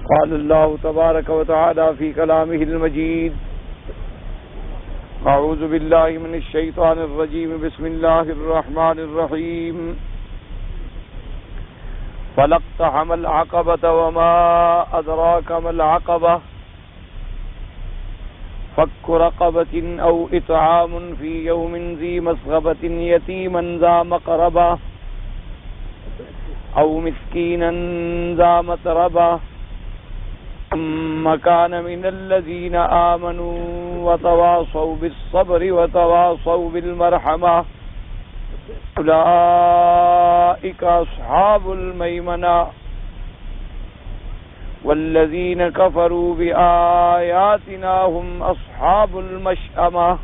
قال الله تبارك وتعالى في كلامه المجيد: أعوذ بالله من الشيطان الرجيم بسم الله الرحمن الرحيم فلاقتحم العقبة وما أدراك ما العقبة فك رقبة أو إطعام في يوم ذي مسغبة يتيما ذا مقربة أو مسكينا ذا متربة ثم كان من الذين آمنوا وتواصوا بالصبر وتواصوا بالمرحمة أولئك أصحاب الميمنة والذين كفروا بآياتنا هم أصحاب المشأمة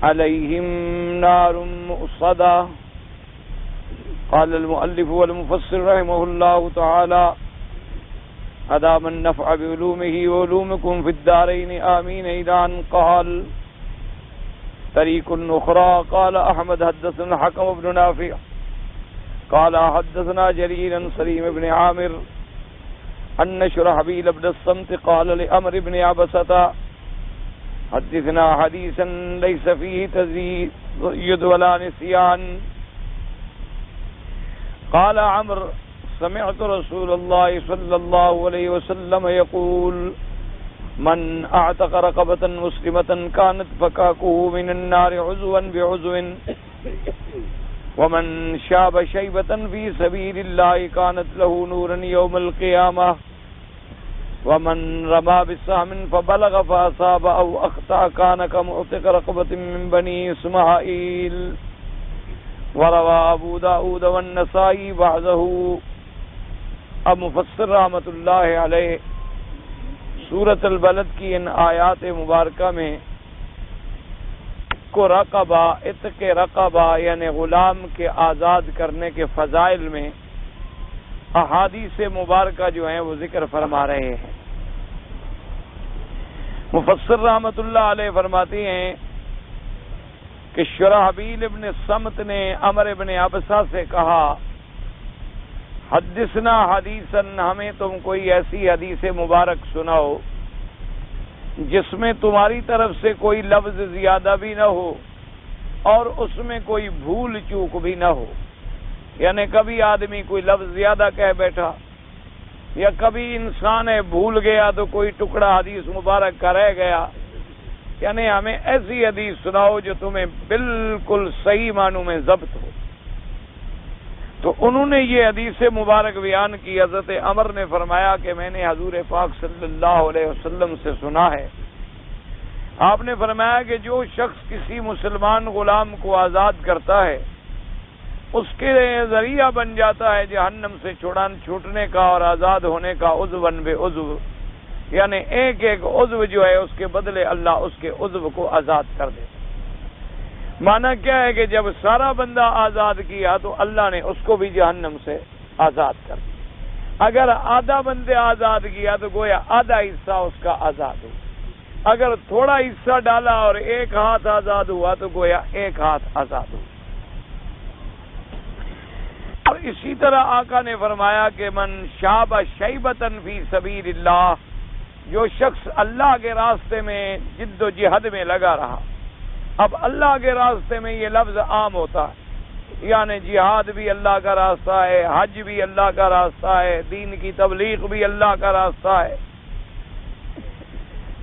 عليهم نار مؤصدة. قال المؤلف والمفسر رحمه الله تعالى: أدام النفع بعلومه وعلومكم في الدارين آمين. إلى أن قال: طريق أخرى. قال أحمد حدثنا الحكم بن نافع قال حدثنا جرير عن سليم بن عامر أن شرحبيل بن الصمت قال لعمر بن عبسة: حدثنا حديثا ليس فيه تزيد ولا نسيان. قال عمرو: سمعت رسول الله صلى الله عليه وسلم يقول: من اعتق رقبة مسلمة كانت فكاكه من النار عزوا بعزو ومن شاب شيبة في سبيل الله كانت له نورا يوم القيامة ومن رمى بسهم فبلغ فأصاب أو أخطأ كان كمعتق رقبة من بني إسماعيل. وروى أبو داود والنسائی بعضه. اب مفسر رحمۃ اللہ علیہ سورۃ البلد کی ان آیات مبارکہ میں کو رقبہ عتق رقبہ یعنی غلام کے آزاد کرنے کے فضائل میں احادیث مبارکہ جو ہیں وہ ذکر فرما رہے ہیں. مفسر رحمۃ اللہ علیہ فرماتے ہیں کہ شرحبیل ابن سمت نے عمر ابن عبسہ سے کہا: حدثنا حدیثاً، ہمیں تم کوئی ایسی حدیث مبارک سناؤ جس میں تمہاری طرف سے کوئی لفظ زیادہ بھی نہ ہو اور اس میں کوئی بھول چوک بھی نہ ہو. یعنی کبھی آدمی کوئی لفظ زیادہ کہہ بیٹھا یا کبھی انسان ہے بھول گیا تو کوئی ٹکڑا حدیث مبارک کا رہ گیا. یعنی ہمیں ایسی حدیث سناؤ جو تمہیں بالکل صحیح معنوں میں ضبط ہو. تو انہوں نے یہ حدیث مبارک بیان کی. حضرت عمر نے فرمایا کہ میں نے حضور پاک صلی اللہ علیہ وسلم سے سنا ہے، آپ نے فرمایا کہ جو شخص کسی مسلمان غلام کو آزاد کرتا ہے اس کے ذریعہ بن جاتا ہے جہنم سے چھوٹنے کا اور آزاد ہونے کا عضواً بعضو. یعنی ایک ایک عضو جو ہے اس کے بدلے اللہ اس کے عضو کو آزاد کر دے. معنی کیا ہے کہ جب سارا بندہ آزاد کیا تو اللہ نے اس کو بھی جہنم سے آزاد کر دیا. اگر آدھا بندے آزاد کیا تو گویا آدھا حصہ اس کا آزاد ہو. اگر تھوڑا حصہ ڈالا اور ایک ہاتھ آزاد ہوا تو گویا ایک ہاتھ آزاد ہو. اور اسی طرح آقا نے فرمایا کہ من شاب شیبتن فی سبیل اللہ، جو شخص اللہ کے راستے میں جد و جہد میں لگا رہا. اب اللہ کے راستے میں یہ لفظ عام ہوتا ہے، یعنی جہاد بھی اللہ کا راستہ ہے، حج بھی اللہ کا راستہ ہے، دین کی تبلیغ بھی اللہ کا راستہ ہے،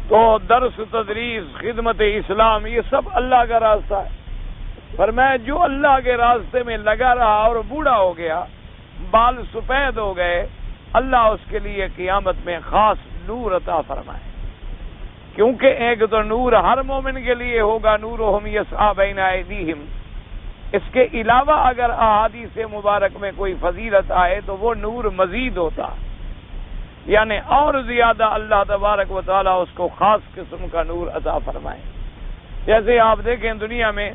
تو درس تدریس خدمت اسلام یہ سب اللہ کا راستہ ہے. فرمایا جو اللہ کے راستے میں لگا رہا اور بوڑھا ہو گیا، بال سفید ہو گئے، اللہ اس کے لیے قیامت میں خاص نور عطا فرمائے. کیونکہ ایک تو نور ہر مومن کے لیے ہوگا، نورہم یسعی بین ایدیہم. اس کے علاوہ اگر احادیث مبارک میں کوئی فضیلت آئے تو وہ نور مزید ہوتا، یعنی اور زیادہ اللہ تبارک و تعالیٰ اس کو خاص قسم کا نور عطا فرمائے. جیسے آپ دیکھیں دنیا میں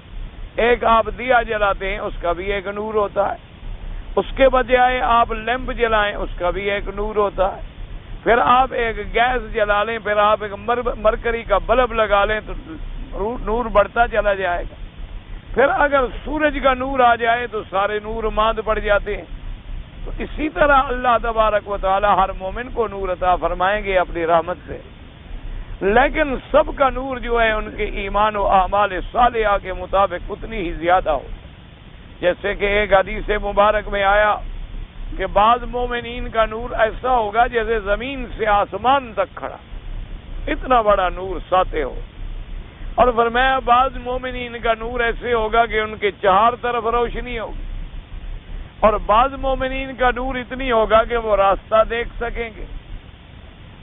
ایک آپ دیا جلاتے ہیں اس کا بھی ایک نور ہوتا ہے، اس کے بجائے آپ لیمپ جلائیں اس کا بھی ایک نور ہوتا ہے. پھر آپ ایک گیس جلا لیں، پھر آپ ایک مرکری کا بلب لگا لیں تو نور بڑھتا چلا جائے گا. پھر اگر سورج کا نور آ جائے تو سارے نور ماند پڑ جاتے ہیں. تو اسی طرح اللہ تبارک و تعالی ہر مومن کو نور عطا فرمائیں گے اپنی رحمت سے، لیکن سب کا نور جو ہے ان کے ایمان و اعمال صالحہ کے مطابق اتنی ہی زیادہ ہو۔ جیسے کہ ایک حدیث مبارک میں آیا کہ بعض مومنین کا نور ایسا ہوگا جیسے زمین سے آسمان تک کھڑا، اتنا بڑا نور ساطع ہو، اور فرمایا بعض مومنین کا نور ایسے ہوگا کہ ان کے چار طرف روشنی ہوگی، اور بعض مومنین کا نور اتنی ہوگا کہ وہ راستہ دیکھ سکیں گے،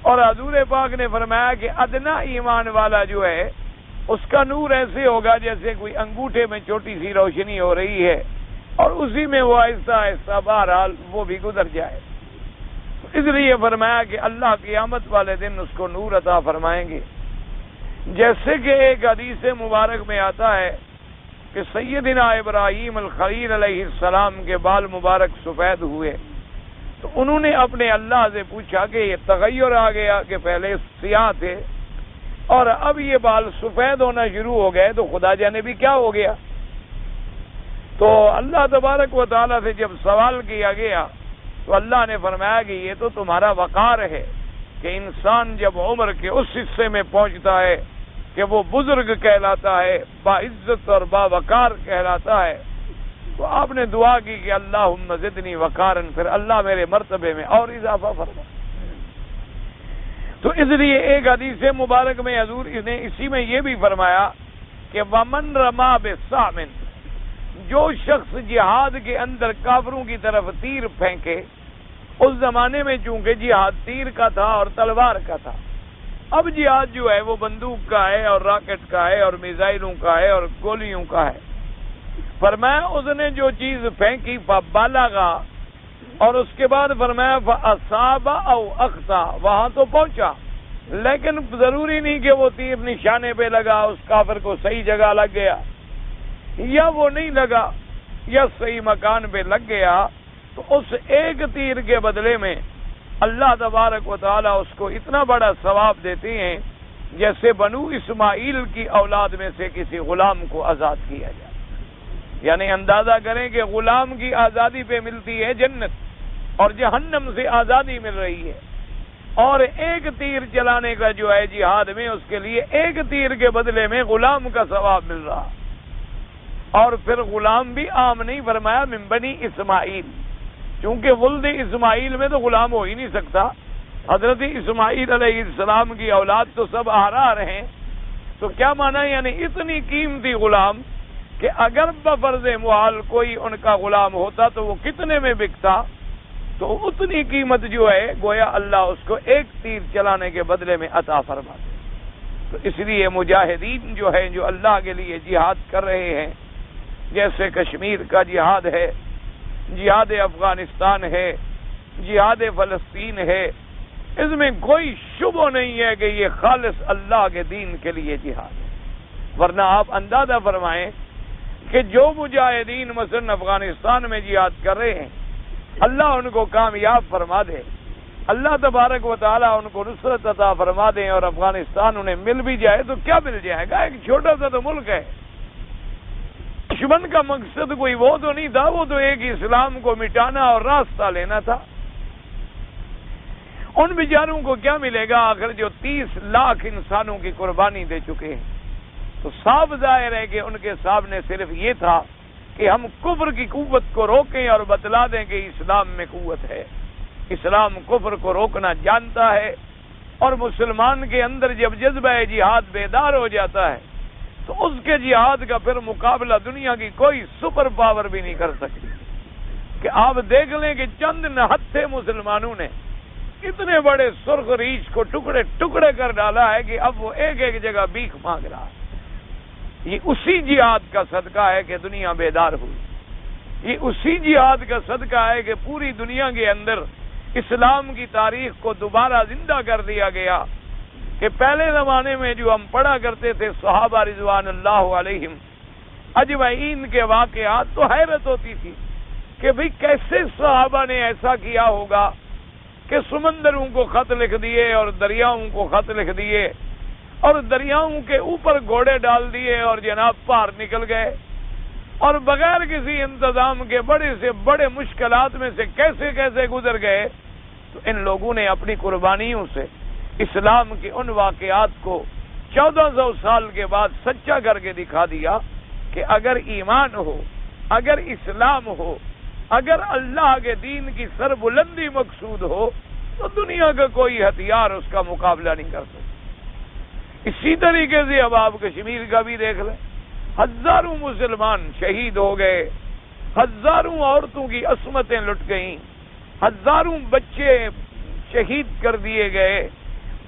اور حضور پاک نے فرمایا کہ ادنا ایمان والا جو ہے اس کا نور ایسے ہوگا جیسے کوئی انگوٹھے میں چھوٹی سی روشنی ہو رہی ہے، اور اسی میں وہ آہستہ آہستہ بہرحال وہ بھی گزر جائے۔ اس لیے فرمایا کہ اللہ قیامت والے دن اس کو نور عطا فرمائیں گے۔ جیسے کہ ایک حدیث مبارک میں آتا ہے کہ سیدنا ابراہیم الخلیل علیہ السلام کے بال مبارک سفید ہوئے، تو انہوں نے اپنے اللہ سے پوچھا کہ یہ تغیر آ گیا کہ پہلے سیاہ تھے اور اب یہ بال سفید ہونا شروع ہو گئے، تو خدا جانے بھی کیا ہو گیا؟ تو اللہ تبارک و تعالیٰ سے جب سوال کیا گیا تو اللہ نے فرمایا کہ یہ تو تمہارا وقار ہے کہ انسان جب عمر کے اس حصے میں پہنچتا ہے کہ وہ بزرگ کہلاتا ہے، باعزت اور باوقار کہلاتا ہے، تو آپ نے دعا کی کہ اللہم زدنی وقارن، پھر اللہ میرے مرتبے میں اور اضافہ فرما۔ تو اس لیے ایک حدیث مبارک میں حضور نے اسی میں یہ بھی فرمایا کہ ومن رما بسام، جو شخص جہاد کے اندر کافروں کی طرف تیر پھینکے، اس زمانے میں چونکہ جہاد تیر کا تھا اور تلوار کا تھا، اب جہاد جو ہے وہ بندوق کا ہے اور راکٹ کا ہے اور میزائلوں کا ہے اور گولیوں کا ہے۔ فرمایا اس نے جو چیز پھینکی فبلغا، اور اس کے بعد فرمایا فاصاب او اخطا، وہاں تو پہنچا لیکن ضروری نہیں کہ وہ تیر نشانے پہ لگا، اس کافر کو صحیح جگہ لگ گیا، یا وہ نہیں لگا یا صحیح مکان پہ لگ گیا، تو اس ایک تیر کے بدلے میں اللہ تبارک و تعالیٰ اس کو اتنا بڑا ثواب دیتے ہیں جیسے بنو اسماعیل کی اولاد میں سے کسی غلام کو آزاد کیا جائے۔ یعنی اندازہ کریں کہ غلام کی آزادی پہ ملتی ہے جنت اور جہنم سے آزادی مل رہی ہے، اور ایک تیر چلانے کا جو ہے جہاد میں اس کے لیے ایک تیر کے بدلے میں غلام کا ثواب مل رہا، اور پھر غلام بھی عام نہیں، فرمایا من بنی اسماعیل، چونکہ ولد اسماعیل میں تو غلام ہو ہی نہیں سکتا، حضرت اسماعیل علیہ السلام کی اولاد تو سب احرار ہیں، تو کیا مانا؟ یعنی اتنی قیمتی غلام کہ اگر بفرض محال کوئی ان کا غلام ہوتا تو وہ کتنے میں بکتا، تو اتنی قیمت جو ہے گویا اللہ اس کو ایک تیر چلانے کے بدلے میں عطا فرما دے۔ تو اس لیے مجاہدین جو ہیں جو اللہ کے لیے جہاد کر رہے ہیں، جیسے کشمیر کا جہاد ہے، جہاد افغانستان ہے، جہاد فلسطین ہے، اس میں کوئی شبہ نہیں ہے کہ یہ خالص اللہ کے دین کے لیے جہاد ہے۔ ورنہ آپ اندازہ فرمائیں کہ جو مجاہدین مثلا افغانستان میں جہاد کر رہے ہیں، اللہ ان کو کامیاب فرما دے، اللہ تبارک و تعالیٰ ان کو نصرت عطا فرما دیں اور افغانستان انہیں مل بھی جائے تو کیا مل جائے گا؟ ایک چھوٹا سا تو ملک ہے۔ دشمن کا مقصد کوئی وہ تو نہیں تھا، وہ تو ایک اسلام کو مٹانا اور راستہ لینا تھا۔ ان بیچاروں کو کیا ملے گا آخر جو 30 لاکھ انسانوں کی قربانی دے چکے ہیں؟ تو صاف ظاہر ہے کہ ان کے سامنے صرف یہ تھا کہ ہم کفر کی قوت کو روکیں اور بتلا دیں کہ اسلام میں قوت ہے، اسلام کفر کو روکنا جانتا ہے، اور مسلمان کے اندر جب جذبہ جہاد بیدار ہو جاتا ہے تو اس کے جہاد کا پھر مقابلہ دنیا کی کوئی سپر پاور بھی نہیں کر سکتی۔ کہ آپ دیکھ لیں کہ چند نہتے مسلمانوں نے اتنے بڑے سرخ ریچھ کو ٹکڑے ٹکڑے کر ڈالا ہے کہ اب وہ ایک ایک جگہ بھیک مانگ رہا ہے۔ یہ اسی جہاد کا صدقہ ہے کہ دنیا بیدار ہوئی، یہ اسی جہاد کا صدقہ ہے کہ پوری دنیا کے اندر اسلام کی تاریخ کو دوبارہ زندہ کر دیا گیا۔ کہ پہلے زمانے میں جو ہم پڑھا کرتے تھے صحابہ رضوان اللہ علیہم اجمعین کے واقعات، تو حیرت ہوتی تھی کہ بھئی کیسے صحابہ نے ایسا کیا ہوگا کہ سمندروں کو خط لکھ دیے اور دریاؤں کو خط لکھ دیے اور دریاؤں کے اوپر گھوڑے ڈال دیے اور جناب پار نکل گئے۔ اور بغیر کسی انتظام کے بڑے سے بڑے مشکلات میں سے کیسے کیسے گزر گئے. تو ان لوگوں نے اپنی قربانیوں سے اسلام کے ان واقعات کو 1400 سال کے بعد سچا کر کے دکھا دیا کہ اگر ایمان ہو، اگر اسلام ہو، اگر اللہ کے دین کی سربلندی مقصود ہو تو دنیا کا کوئی ہتھیار اس کا مقابلہ نہیں کر سکتا. اسی طریقے سے اب آپ کشمیر کا بھی دیکھ لیں، ہزاروں مسلمان شہید ہو گئے، ہزاروں عورتوں کی عصمتیں لٹ گئیں، ہزاروں بچے شہید کر دیے گئے،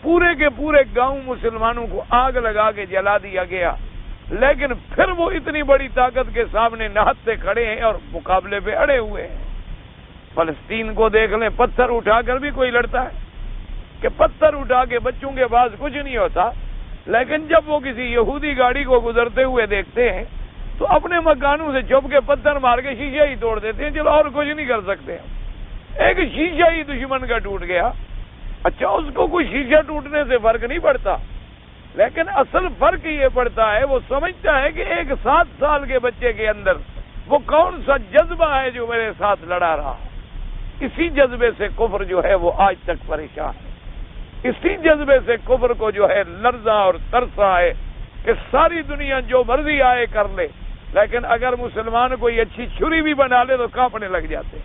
پورے کے پورے گاؤں مسلمانوں کو آگ لگا کے جلا دیا گیا. لیکن پھر وہ اتنی بڑی طاقت کے سامنے نہتے کھڑے ہیں اور مقابلے پہ اڑے ہوئے ہیں. فلسطین کو دیکھ لیں، پتھر اٹھا کر بھی کوئی لڑتا ہے کہ پتھر اٹھا کے بچوں کے پاس کچھ نہیں ہوتا، لیکن جب وہ کسی یہودی گاڑی کو گزرتے ہوئے دیکھتے ہیں تو اپنے مکانوں سے چھپ کے پتھر مار کے شیشہ ہی توڑ دیتے ہیں. چلو اور کچھ نہیں کر سکتے، ایک شیشہ ہی دشمن کا ٹوٹ گیا. اچھا، اس کو کوئی شیشہ ٹوٹنے سے فرق نہیں پڑتا، لیکن اصل فرق یہ پڑتا ہے وہ سمجھتا ہے کہ ایک 7 سال کے بچے کے اندر وہ کون سا جذبہ ہے جو میرے ساتھ لڑا رہا. اسی جذبے سے کفر جو ہے وہ آج تک پریشان ہے. اسی جذبے سے کفر کو جو ہے لرزا اور ترسا ہے کہ ساری دنیا جو مرضی آئے کر لے، لیکن اگر مسلمان کوئی اچھی چھری بھی بنا لے تو کانپنے لگ جاتے.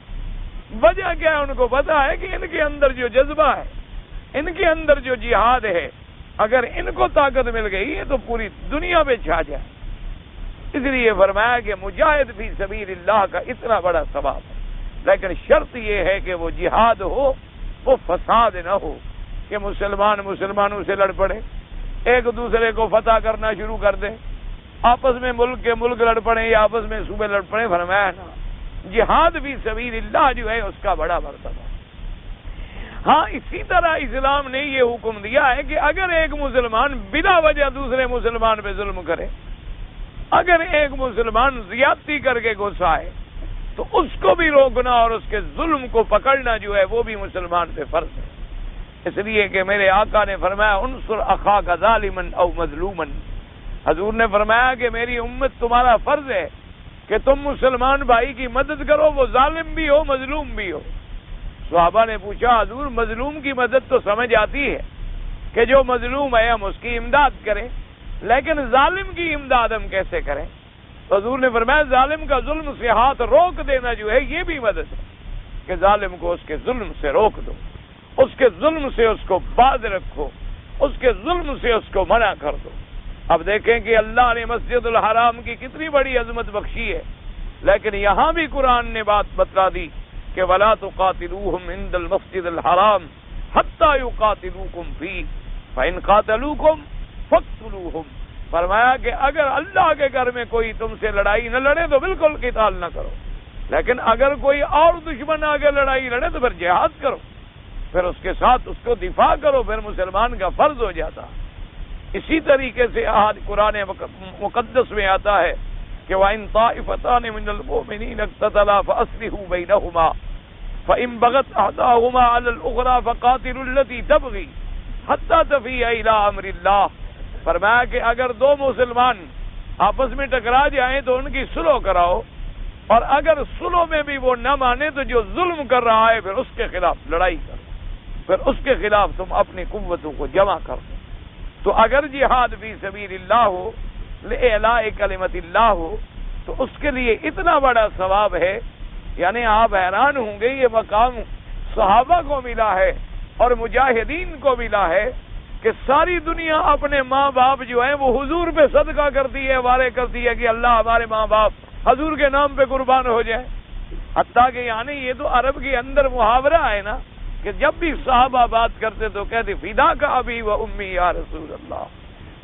وجہ کیا ہے؟ ان کو پتا ہے کہ ان کے اندر جو جذبہ ہے، ان کے اندر جو جہاد ہے، اگر ان کو طاقت مل گئی ہے تو پوری دنیا پہ چھا جائے. اس لیے فرمایا کہ مجاہد فی سبیل اللہ کا اتنا بڑا ثواب ہے، لیکن شرط یہ ہے کہ وہ جہاد ہو، وہ فساد نہ ہو کہ مسلمانوں سے لڑ پڑے، ایک دوسرے کو فتح کرنا شروع کر دیں، آپس میں ملک کے ملک لڑ پڑیں یا آپس میں صوبے لڑ پڑیں. فرمایا نا، جہاد فی سبیل اللہ جو ہے اس کا بڑا مرتبہ. ہاں، اسی طرح اسلام نے یہ حکم دیا ہے کہ اگر ایک مسلمان بلا وجہ دوسرے مسلمان پہ ظلم کرے، اگر ایک مسلمان زیادتی کر کے گھسائے تو اس کو بھی روکنا اور اس کے ظلم کو پکڑنا جو ہے وہ بھی مسلمان پہ فرض ہے. اس لیے کہ میرے آقا نے فرمایا انصر اخاک ظالما او مظلوما. حضور نے فرمایا کہ میری امت تمہارا فرض ہے کہ تم مسلمان بھائی کی مدد کرو، وہ ظالم بھی ہو مظلوم بھی ہو. صحابہ نے پوچھا حضور مظلوم کی مدد تو سمجھ آتی ہے کہ جو مظلوم ہے ہم اس کی امداد کریں، لیکن ظالم کی امداد ہم کیسے کریں؟ تو حضور نے فرمایا ظالم کا ظلم سے ہاتھ روک دینا جو ہے یہ بھی مدد ہے کہ ظالم کو اس کے ظلم سے روک دو، اس کے ظلم سے اس کو باز رکھو، اس کے ظلم سے اس کو منع کر دو. اب دیکھیں کہ اللہ نے مسجد الحرام کی کتنی بڑی عظمت بخشی ہے، لیکن یہاں بھی قرآن نے بات بتلا دی کہ وَلَا تُقَاتِلُوهُمْ عِنْدَ الْمَسْجِدِ الْحَرَامِ حَتَّى يُقَاتِلُوكُمْ فِيهِ فَإِنْ قَاتَلُوكُمْ فَاقْتُلُوهُمْ. فرمایا کہ اگر اللہ کے گھر میں کوئی تم سے لڑائی نہ لڑے تو بالکل قتال نہ کرو، لیکن اگر کوئی اور دشمن آگے لڑائی لڑے تو پھر جہاد کرو، پھر اس کے ساتھ اس کو دفاع کرو، پھر مسلمان کا فرض ہو جاتا. اسی طریقے سے قرآن مقدس میں آتا ہے کہ وَإِن طَائِفَتَانِ مِنَ الْمُؤْمِنِينَ اقْتَتَلَا فَأَصْلِحُوا بَيْنَهُمَا فَإِن بَغَتْ إِحْدَاهُمَا عَلَى الْأُخْرَى فَقَاتِلُوا الَّتِي تَبْغِي حَتَّى تَفِيءَ إِلَىٰ أَمْرِ اللَّهِ. فرمایا کہ اگر دو مسلمان آپس میں ٹکرا جائیں تو ان کی صلح کراؤ، اور اگر صلح میں بھی وہ نہ مانے تو جو ظلم کر رہا ہے پھر اس کے خلاف لڑائی کرو، پھر اس کے خلاف تم اپنی قوتوں کو جمع کر دو. تو اگر جہاد فی سبیل اللہ ہو، لِإِعْلَاءِ کلمۃ اللہ ہو، تو اس کے لیے اتنا بڑا ثواب ہے. یعنی آپ حیران ہوں گے یہ مقام صحابہ کو ملا ہے اور مجاہدین کو ملا ہے کہ ساری دنیا اپنے ماں باپ جو ہیں وہ حضور پہ صدقہ کرتی ہے، وعدے کرتی ہے کہ اللہ ہمارے ماں باپ حضور کے نام پہ قربان ہو جائیں. حتیٰ کہ یعنی یہ تو عرب کے اندر محاورہ ہے نا کہ جب بھی صحابہ بات کرتے تو کہتے فدا کا ابی و امی یا رسول اللہ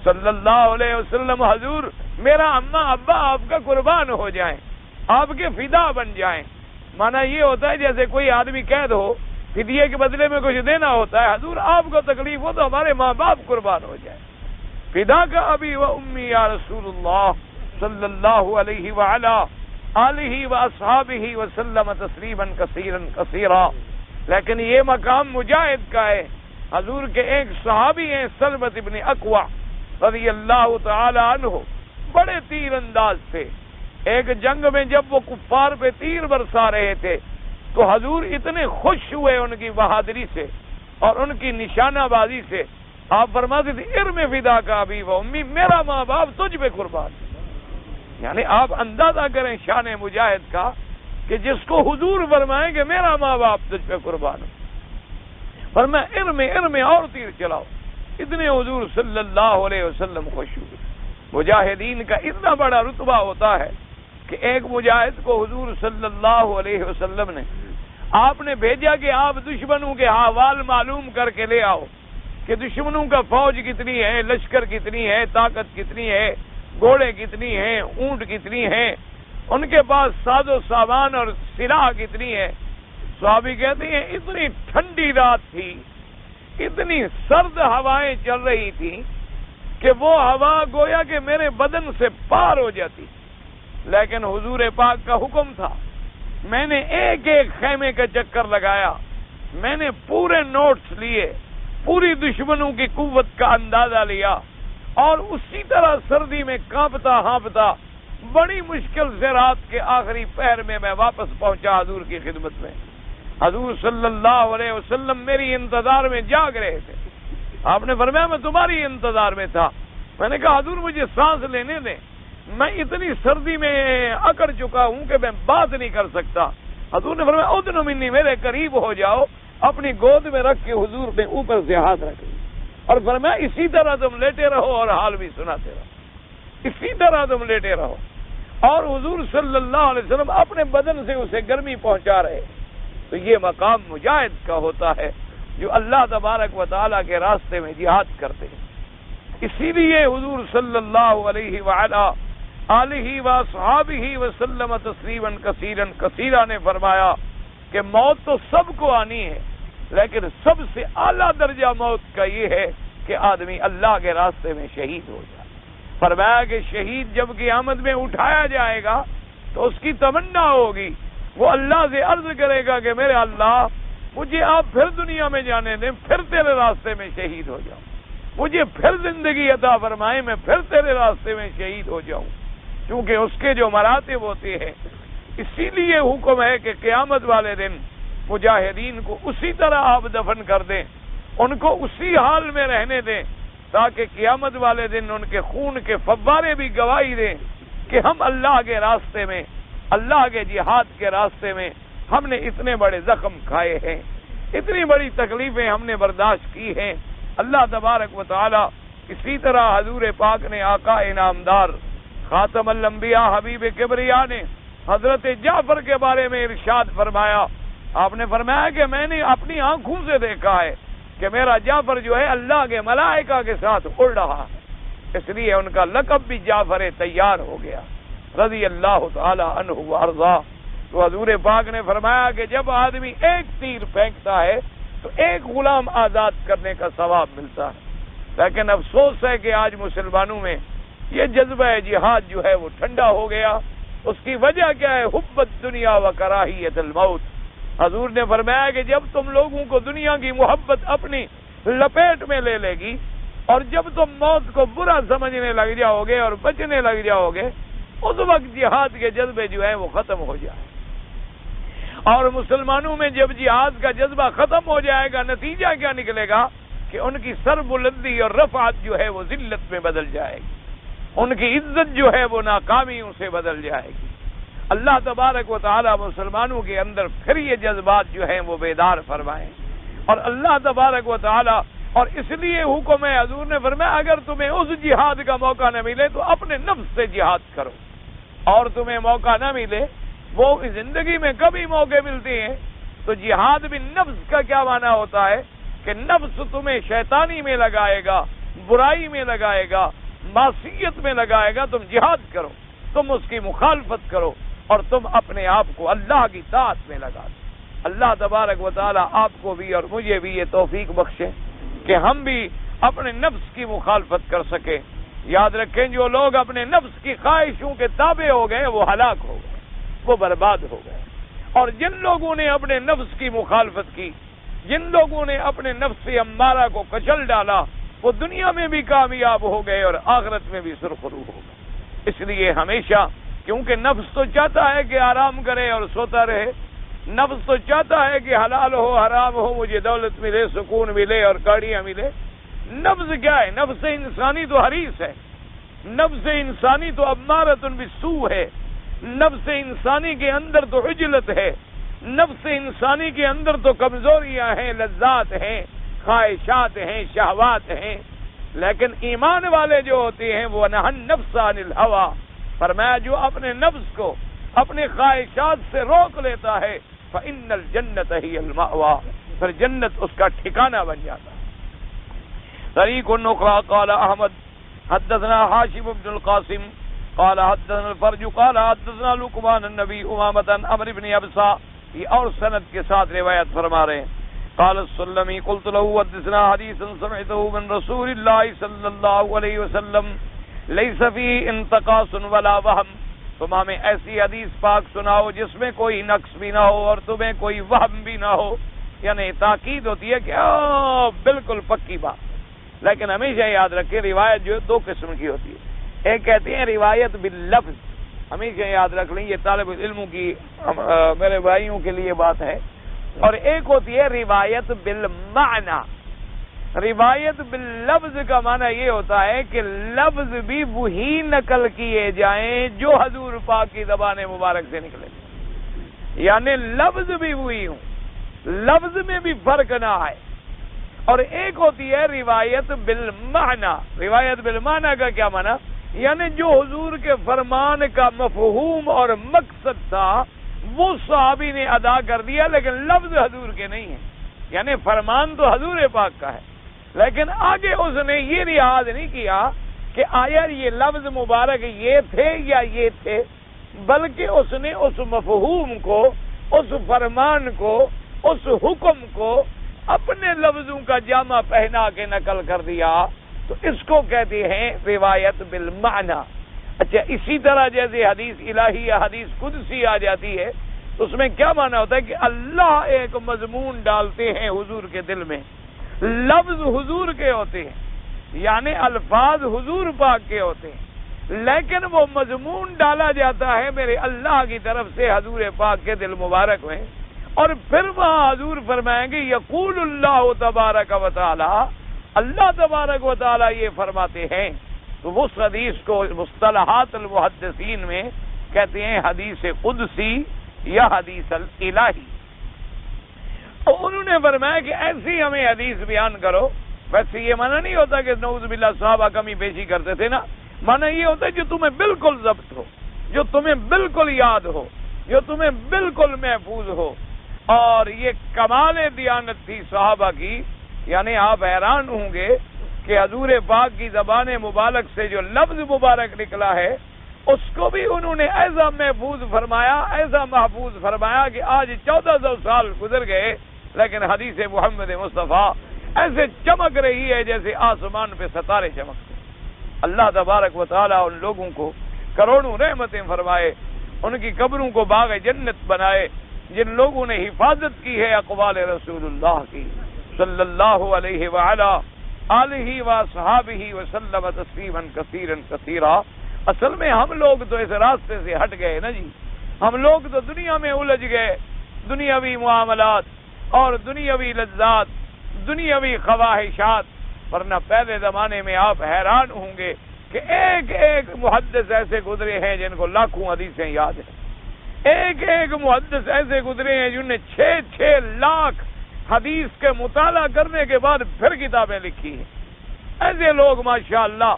صلی اللہ علیہ وسلم، حضور میرا اماں ابا آپ کا قربان ہو جائیں، آپ کے فدا بن جائیں. مانا یہ ہوتا ہے جیسے کوئی آدمی قید ہو، فدیے کے بدلے میں کچھ دینا ہوتا ہے، حضور آپ کو تکلیف ہو تو ہمارے ماں باپ قربان ہو جائیں. فدا کا ابی و امی یا رسول اللہ صلی اللہ علیہ وعلا آلہ و اصحابہ وسلم تسلیما کثیرا کثیرا. لیکن یہ مقام مجاہد کا ہے. حضور کے ایک صحابی ہیں سلمۃ ابن اکوع رضی اللہ تعالی عنہ، بڑے تیر انداز تھے، ایک جنگ میں جب وہ کفار پہ تیر برسا رہے تھے تو حضور اتنے خوش ہوئے ان کی بہادری سے اور ان کی نشانہ بازی سے، آپ فرماتے تھے ارم فدا کا ابی و امی، میرا ماں باپ تجھ پہ قربان۔ یعنی آپ اندازہ کریں شان مجاہد کا کہ جس کو حضور فرمائیں کہ میرا ماں باپ تجھ پہ قربان ہو، فرمایا ارم اور تیر چلاؤ۔ اتنے حضور صلی اللہ علیہ وسلم خوش ہوئے۔ مجاہدین کا اتنا بڑا رتبہ ہوتا ہے کہ ایک مجاہد کو حضور صلی اللہ علیہ وسلم نے آپ نے بھیجا کہ آپ دشمنوں کے احوال معلوم کر کے لے آؤ کہ دشمنوں کا فوج کتنی ہے، لشکر کتنی ہے، طاقت کتنی ہے، گھوڑے کتنی ہیں، اونٹ کتنی ہیں، ان کے پاس ساز و سامان اور سلاح کتنی ہے۔ صحابی کہتے ہیں اتنی ٹھنڈی رات تھی، اتنی سرد ہوائیں چل رہی تھی کہ وہ ہوا گویا کہ میرے بدن سے پار ہو جاتی، لیکن حضور پاک کا حکم تھا۔ میں نے ایک ایک خیمے کا چکر لگایا، میں نے پورے نوٹس لیے، پوری دشمنوں کی قوت کا اندازہ لیا، اور اسی طرح سردی میں کانپتا ہانپتا بڑی مشکل سے رات کے آخری پہر میں واپس پہنچا حضور کی خدمت میں۔ حضور صلی اللہ علیہ وسلم میری انتظار میں جاگ رہے تھے۔ آپ نے فرمایا میں تمہاری انتظار میں تھا۔ میں نے کہا حضور مجھے سانس لینے دیں، میں اتنی سردی میں اکڑ چکا ہوں کہ میں بات نہیں کر سکتا۔ حضور نے فرمایا ادنو منی، میرے قریب ہو جاؤ، اپنی گود میں رکھ کے حضور نے اوپر سے ہاتھ رکھ لیا اور فرمایا اسی طرح تم لیٹے رہو اور حال بھی سناتے رہو، اسی طرح تم لیٹے رہو۔ اور حضور صلی اللہ علیہ وسلم اپنے بدن سے اسے گرمی پہنچا رہے۔ تو یہ مقام مجاہد کا ہوتا ہے جو اللہ تبارک و تعالیٰ کے راستے میں جہاد کرتے ہیں۔ اسی لیے حضور صلی اللہ علیہ وآلہ آلہ وصحابہ وسلم تسلیما کثیرا کثیرا نے فرمایا کہ موت تو سب کو آنی ہے، لیکن سب سے اعلیٰ درجہ موت کا یہ ہے کہ آدمی اللہ کے راستے میں شہید ہو جائے۔ فرمایا کہ شہید جب قیامت میں اٹھایا جائے گا تو اس کی تمنا ہوگی، وہ اللہ سے عرض کرے گا کہ میرے اللہ مجھے آپ پھر دنیا میں جانے دیں، پھر تیرے راستے میں شہید ہو جاؤں، مجھے پھر زندگی عطا فرمائے، میں پھر تیرے راستے میں شہید ہو جاؤں، کیونکہ اس کے جو مراتب ہوتے ہیں۔ اسی لیے حکم ہے کہ قیامت والے دن مجاہدین کو اسی طرح آپ دفن کر دیں، ان کو اسی حال میں رہنے دیں، تاکہ قیامت والے دن ان کے خون کے فوارے بھی گواہی دیں کہ ہم اللہ کے راستے میں، اللہ کے جہاد کے راستے میں ہم نے اتنے بڑے زخم کھائے ہیں، اتنی بڑی تکلیفیں ہم نے برداشت کی ہیں۔ اللہ تبارک و تعالی اسی طرح حضور پاک نے آقا انعامدار خاتم الانبیاء حبیب کبریا نے حضرت جعفر کے بارے میں ارشاد فرمایا۔ آپ نے فرمایا کہ میں نے اپنی آنکھوں سے دیکھا ہے کہ میرا جعفر جو ہے اللہ کے ملائکہ کے ساتھ اڑ رہا ہے، اس لیے ان کا لقب بھی جعفر تیار ہو گیا رضی اللہ تعالی عنہ وارضاہ۔ تو حضور پاک نے فرمایا کہ جب آدمی ایک تیر پھینکتا ہے تو ایک غلام آزاد کرنے کا ثواب ملتا ہے، لیکن افسوس ہے کہ آج مسلمانوں میں یہ جذبہ جہاد جو ہے وہ ٹھنڈا ہو گیا۔ اس کی وجہ کیا ہے؟ حب الدنیا و کراہیت الموت۔ حضور نے فرمایا کہ جب تم لوگوں کو دنیا کی محبت اپنی لپیٹ میں لے لے گی اور جب تم موت کو برا سمجھنے لگ جاؤ گے اور بچنے لگ جاؤ گے، اس وقت جہاد کے جذبے جو ہیں وہ ختم ہو جائے۔ اور مسلمانوں میں جب جہاد کا جذبہ ختم ہو جائے گا، نتیجہ کیا نکلے گا کہ ان کی سر بلندی اور رفعت جو ہے وہ ذلت میں بدل جائے گی، ان کی عزت جو ہے وہ ناکامیوں سے بدل جائے گی۔ اللہ تبارک و تعالی مسلمانوں کے اندر پھر یہ جذبات جو ہیں وہ بیدار فرمائیں، اور اللہ تبارک و تعالی، اور اس لیے حکم ہے، حضور نے فرمایا اگر تمہیں اس جہاد کا موقع نہ ملے تو اپنے نفس سے جہاد کرو، اور تمہیں موقع نہ ملے، وہ زندگی میں کبھی موقع ملتے ہیں تو جہاد بھی نفس کا کیا معنی ہوتا ہے کہ نفس تمہیں شیطانی میں لگائے گا، برائی میں لگائے گا، معصیت میں لگائے گا، تم جہاد کرو، تم اس کی مخالفت کرو اور تم اپنے آپ کو اللہ کی طاعت میں لگا دو۔ اللہ تبارک و تعالی آپ کو بھی اور مجھے بھی یہ توفیق بخشے کہ ہم بھی اپنے نفس کی مخالفت کر سکیں۔ یاد رکھیں جو لوگ اپنے نفس کی خواہشوں کے تابع ہو گئے وہ ہلاک ہو گئے، وہ برباد ہو گئے، اور جن لوگوں نے اپنے نفس کی مخالفت کی، جن لوگوں نے اپنے نفس امارہ کو کچل ڈالا، وہ دنیا میں بھی کامیاب ہو گئے اور آخرت میں بھی سرخرو ہو گئے۔ اس لیے ہمیشہ کیونکہ نفس تو چاہتا ہے کہ آرام کرے اور سوتا رہے، نفس تو چاہتا ہے کہ حلال ہو حرام ہو، مجھے دولت ملے، سکون ملے اور گاڑیاں ملے۔ نفس کیا ہے؟ نفس انسانی تو حریص ہے، نفس انسانی تو امارۃ بالسوء ہے، نفس انسانی کے اندر تو عجلت ہے، نفس انسانی کے اندر تو کمزوریاں ہیں، لذات ہیں، خواہشات ہیں، شہوات ہیں۔ لیکن ایمان والے جو ہوتے ہیں وہ نہى النفس عن الہوى، فرمایا جو اپنے نفس کو اپنے خواہشات سے روک لیتا ہے فإن الجنة هي المأوى، پھر جنت اس کا ٹھکانہ بن جاتا ہے۔ طریق النخرى قال احمد حدثنا حاشم بن القاسم قال حدثنا الفرج قال حدثنا لقمان النبی امامة عن عمرو بن ابسا، یہ اور سند کے ساتھ روایت فرما رہے ہیں۔ قال السلمی قلت له حدثنا حدیثا سمعته من رسول اللہ صلی اللہ علیہ وسلم لیس فیہ انتقاص ولا وہم، تم ہمیں ایسی حدیث پاک سناؤ جس میں کوئی نقص بھی نہ ہو اور تمہیں کوئی وہم بھی نہ ہو، یعنی تاکید ہوتی ہے کہ بالکل پکی بات۔ لیکن ہمیشہ یاد رکھیں روایت جو دو قسم کی ہوتی ہے، ایک کہتے ہیں روایت باللفظ، ہمیشہ یاد رکھ لیں، یہ طالب علموں کی میرے بھائیوں کے لیے بات ہے، اور ایک ہوتی ہے روایت بالمعنی۔ روایت باللفظ کا معنی یہ ہوتا ہے کہ لفظ بھی وہی نقل کیے جائیں جو حضور پاک کی زبان مبارک سے نکلے، یعنی لفظ بھی وہی ہوں، لفظ میں بھی فرق نہ آئے۔ اور ایک ہوتی ہے روایت بالمعنی۔ روایت بالمعنی کا کیا معنی؟ یعنی جو حضور کے فرمان کا مفہوم اور مقصد تھا وہ صحابی نے ادا کر دیا، لیکن لفظ حضور کے نہیں ہیں، یعنی فرمان تو حضور پاک کا ہے، لیکن آگے اس نے یہ لحاظ نہیں کیا کہ آیا یہ لفظ مبارک یہ تھے یا یہ تھے، بلکہ اس نے اس مفہوم کو، اس فرمان کو، اس حکم کو اپنے لفظوں کا جامہ پہنا کے نقل کر دیا، تو اس کو کہتے ہیں روایت بالمعنی۔ اچھا، اسی طرح جیسے حدیث الہی یا حدیث قدسی آ جاتی ہے تو اس میں کیا معنی ہوتا ہے کہ اللہ ایک مضمون ڈالتے ہیں حضور کے دل میں، لفظ حضور کے ہوتے ہیں، یعنی الفاظ حضور پاک کے ہوتے ہیں، لیکن وہ مضمون ڈالا جاتا ہے میرے اللہ کی طرف سے حضور پاک کے دل مبارک میں، اور پھر وہاں حضور فرمائیں گے یقول اللہ تبارک و تعالی، اللہ تبارک و تعالی یہ فرماتے ہیں، تو اس حدیث کو مصطلحات المحدثین میں کہتے ہیں حدیث قدسی یا حدیث الہی۔ تو انہوں نے فرمایا کہ ایسی ہمیں حدیث بیان کرو، ویسے یہ معنی نہیں ہوتا کہ نعوذ باللہ صحابہ کمی بیشی کرتے تھے نا، معنی یہ ہوتا ہے جو تمہیں بالکل ضبط ہو، جو تمہیں بالکل یاد ہو، جو تمہیں بالکل محفوظ ہو۔ اور یہ کمال دیانت تھی صحابہ کی، یعنی آپ حیران ہوں گے کہ حضور پاک کی زبان مبارک سے جو لفظ مبارک نکلا ہے اس کو بھی انہوں نے ایسا محفوظ فرمایا، ایسا محفوظ فرمایا کہ آج 1400 سال گزر گئے، لیکن حدیث محمد مصطفیٰ ایسے چمک رہی ہے جیسے آسمان پہ ستارے چمکتے۔ اللہ تبارک و تعالی ان لوگوں کو کروڑوں رحمتیں فرمائے، ان کی قبروں کو باغ جنت بنائے جن لوگوں نے حفاظت کی ہے اقوال رسول اللہ کی صلی اللہ علیہ وعلا آلہ وصحابہ وسلم تسلیما کثیرا کثیرا۔ اصل میں ہم لوگ تو اس راستے سے ہٹ گئے نا جی، ہم لوگ تو دنیا میں الجھ گئے، دنیاوی معاملات اور دنیاوی لذات، دنیاوی خواہشات، ورنہ پہلے زمانے میں آپ حیران ہوں گے کہ ایک ایک محدث ایسے گزرے ہیں جن کو لاکھوں حدیثیں یاد ہیں، ایک ایک محدث ایسے گزرے ہیں جنہوں نے 6 لاکھ حدیث کے مطالعہ کرنے کے بعد پھر کتابیں لکھی ہیں۔ ایسے لوگ ماشاءاللہ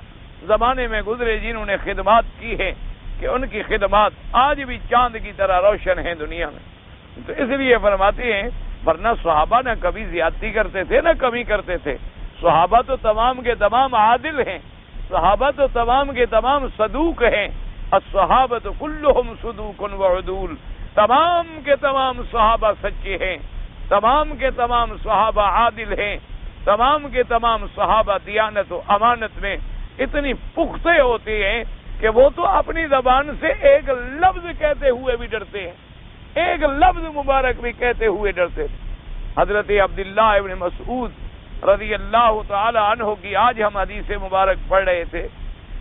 زمانے میں گزرے جنہوں نے خدمات کی ہیں کہ ان کی خدمات آج بھی چاند کی طرح روشن ہیں دنیا میں۔ تو اس لیے فرماتے ہیں ورنہ صحابہ نہ کبھی زیادتی کرتے تھے نہ کمی کرتے تھے، صحابہ تو تمام کے تمام عادل ہیں، صحابہ تو تمام کے تمام صدوق ہیں، الصحابۃ کلہم صدوق وعدول، تمام کے تمام صحابہ سچے ہیں، تمام کے تمام صحابہ عادل ہیں، تمام کے تمام صحابہ دیانت و امانت میں اتنی پختہ ہوتے ہیں کہ وہ تو اپنی زبان سے ایک لفظ کہتے ہوئے بھی ڈرتے ہیں، ایک لفظ مبارک بھی کہتے ہوئے ڈرتے تھے۔ حضرت عبداللہ ابن مسعود رضی اللہ تعالی عنہ کی آج ہم حدیث مبارک پڑھ رہے تھے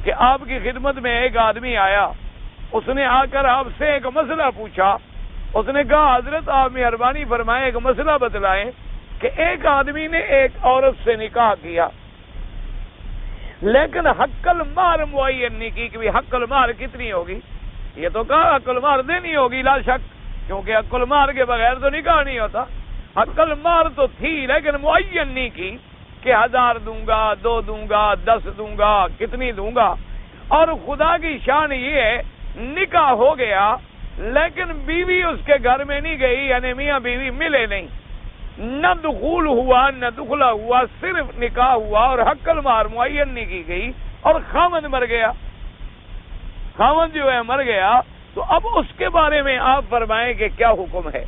کہ آپ کی خدمت میں ایک آدمی آیا، اس نے آ کر آپ سے ایک مسئلہ پوچھا. اس نے کہا حضرت آپ مہربانی فرمائیں ایک مسئلہ بتلائیں کہ ایک آدمی نے ایک عورت سے نکاح کیا لیکن حق المہر معین نہیں کی کہ حق المہر کتنی ہوگی. یہ تو کہا حق المہر دینی ہوگی لا شک، کیونکہ حق المہر کے بغیر تو نکاح نہیں ہوتا. حق المہر تو تھی لیکن معین نہیں کی کہ 1000 دوں گا، 2 دوں گا، 10 دوں گا، کتنی دوں گا. اور خدا کی شان یہ ہے نکاح ہو گیا لیکن بیوی اس کے گھر میں نہیں گئی، یعنی میاں بیوی ملے نہیں، نہ دخول ہوا نہ دخلا ہوا، صرف نکاح ہوا اور حق المہر معین نہیں کی گئی اور خاوند مر گیا. خاوند جو ہے مر گیا، تو اب اس کے بارے میں آپ فرمائیں کہ کیا حکم ہے.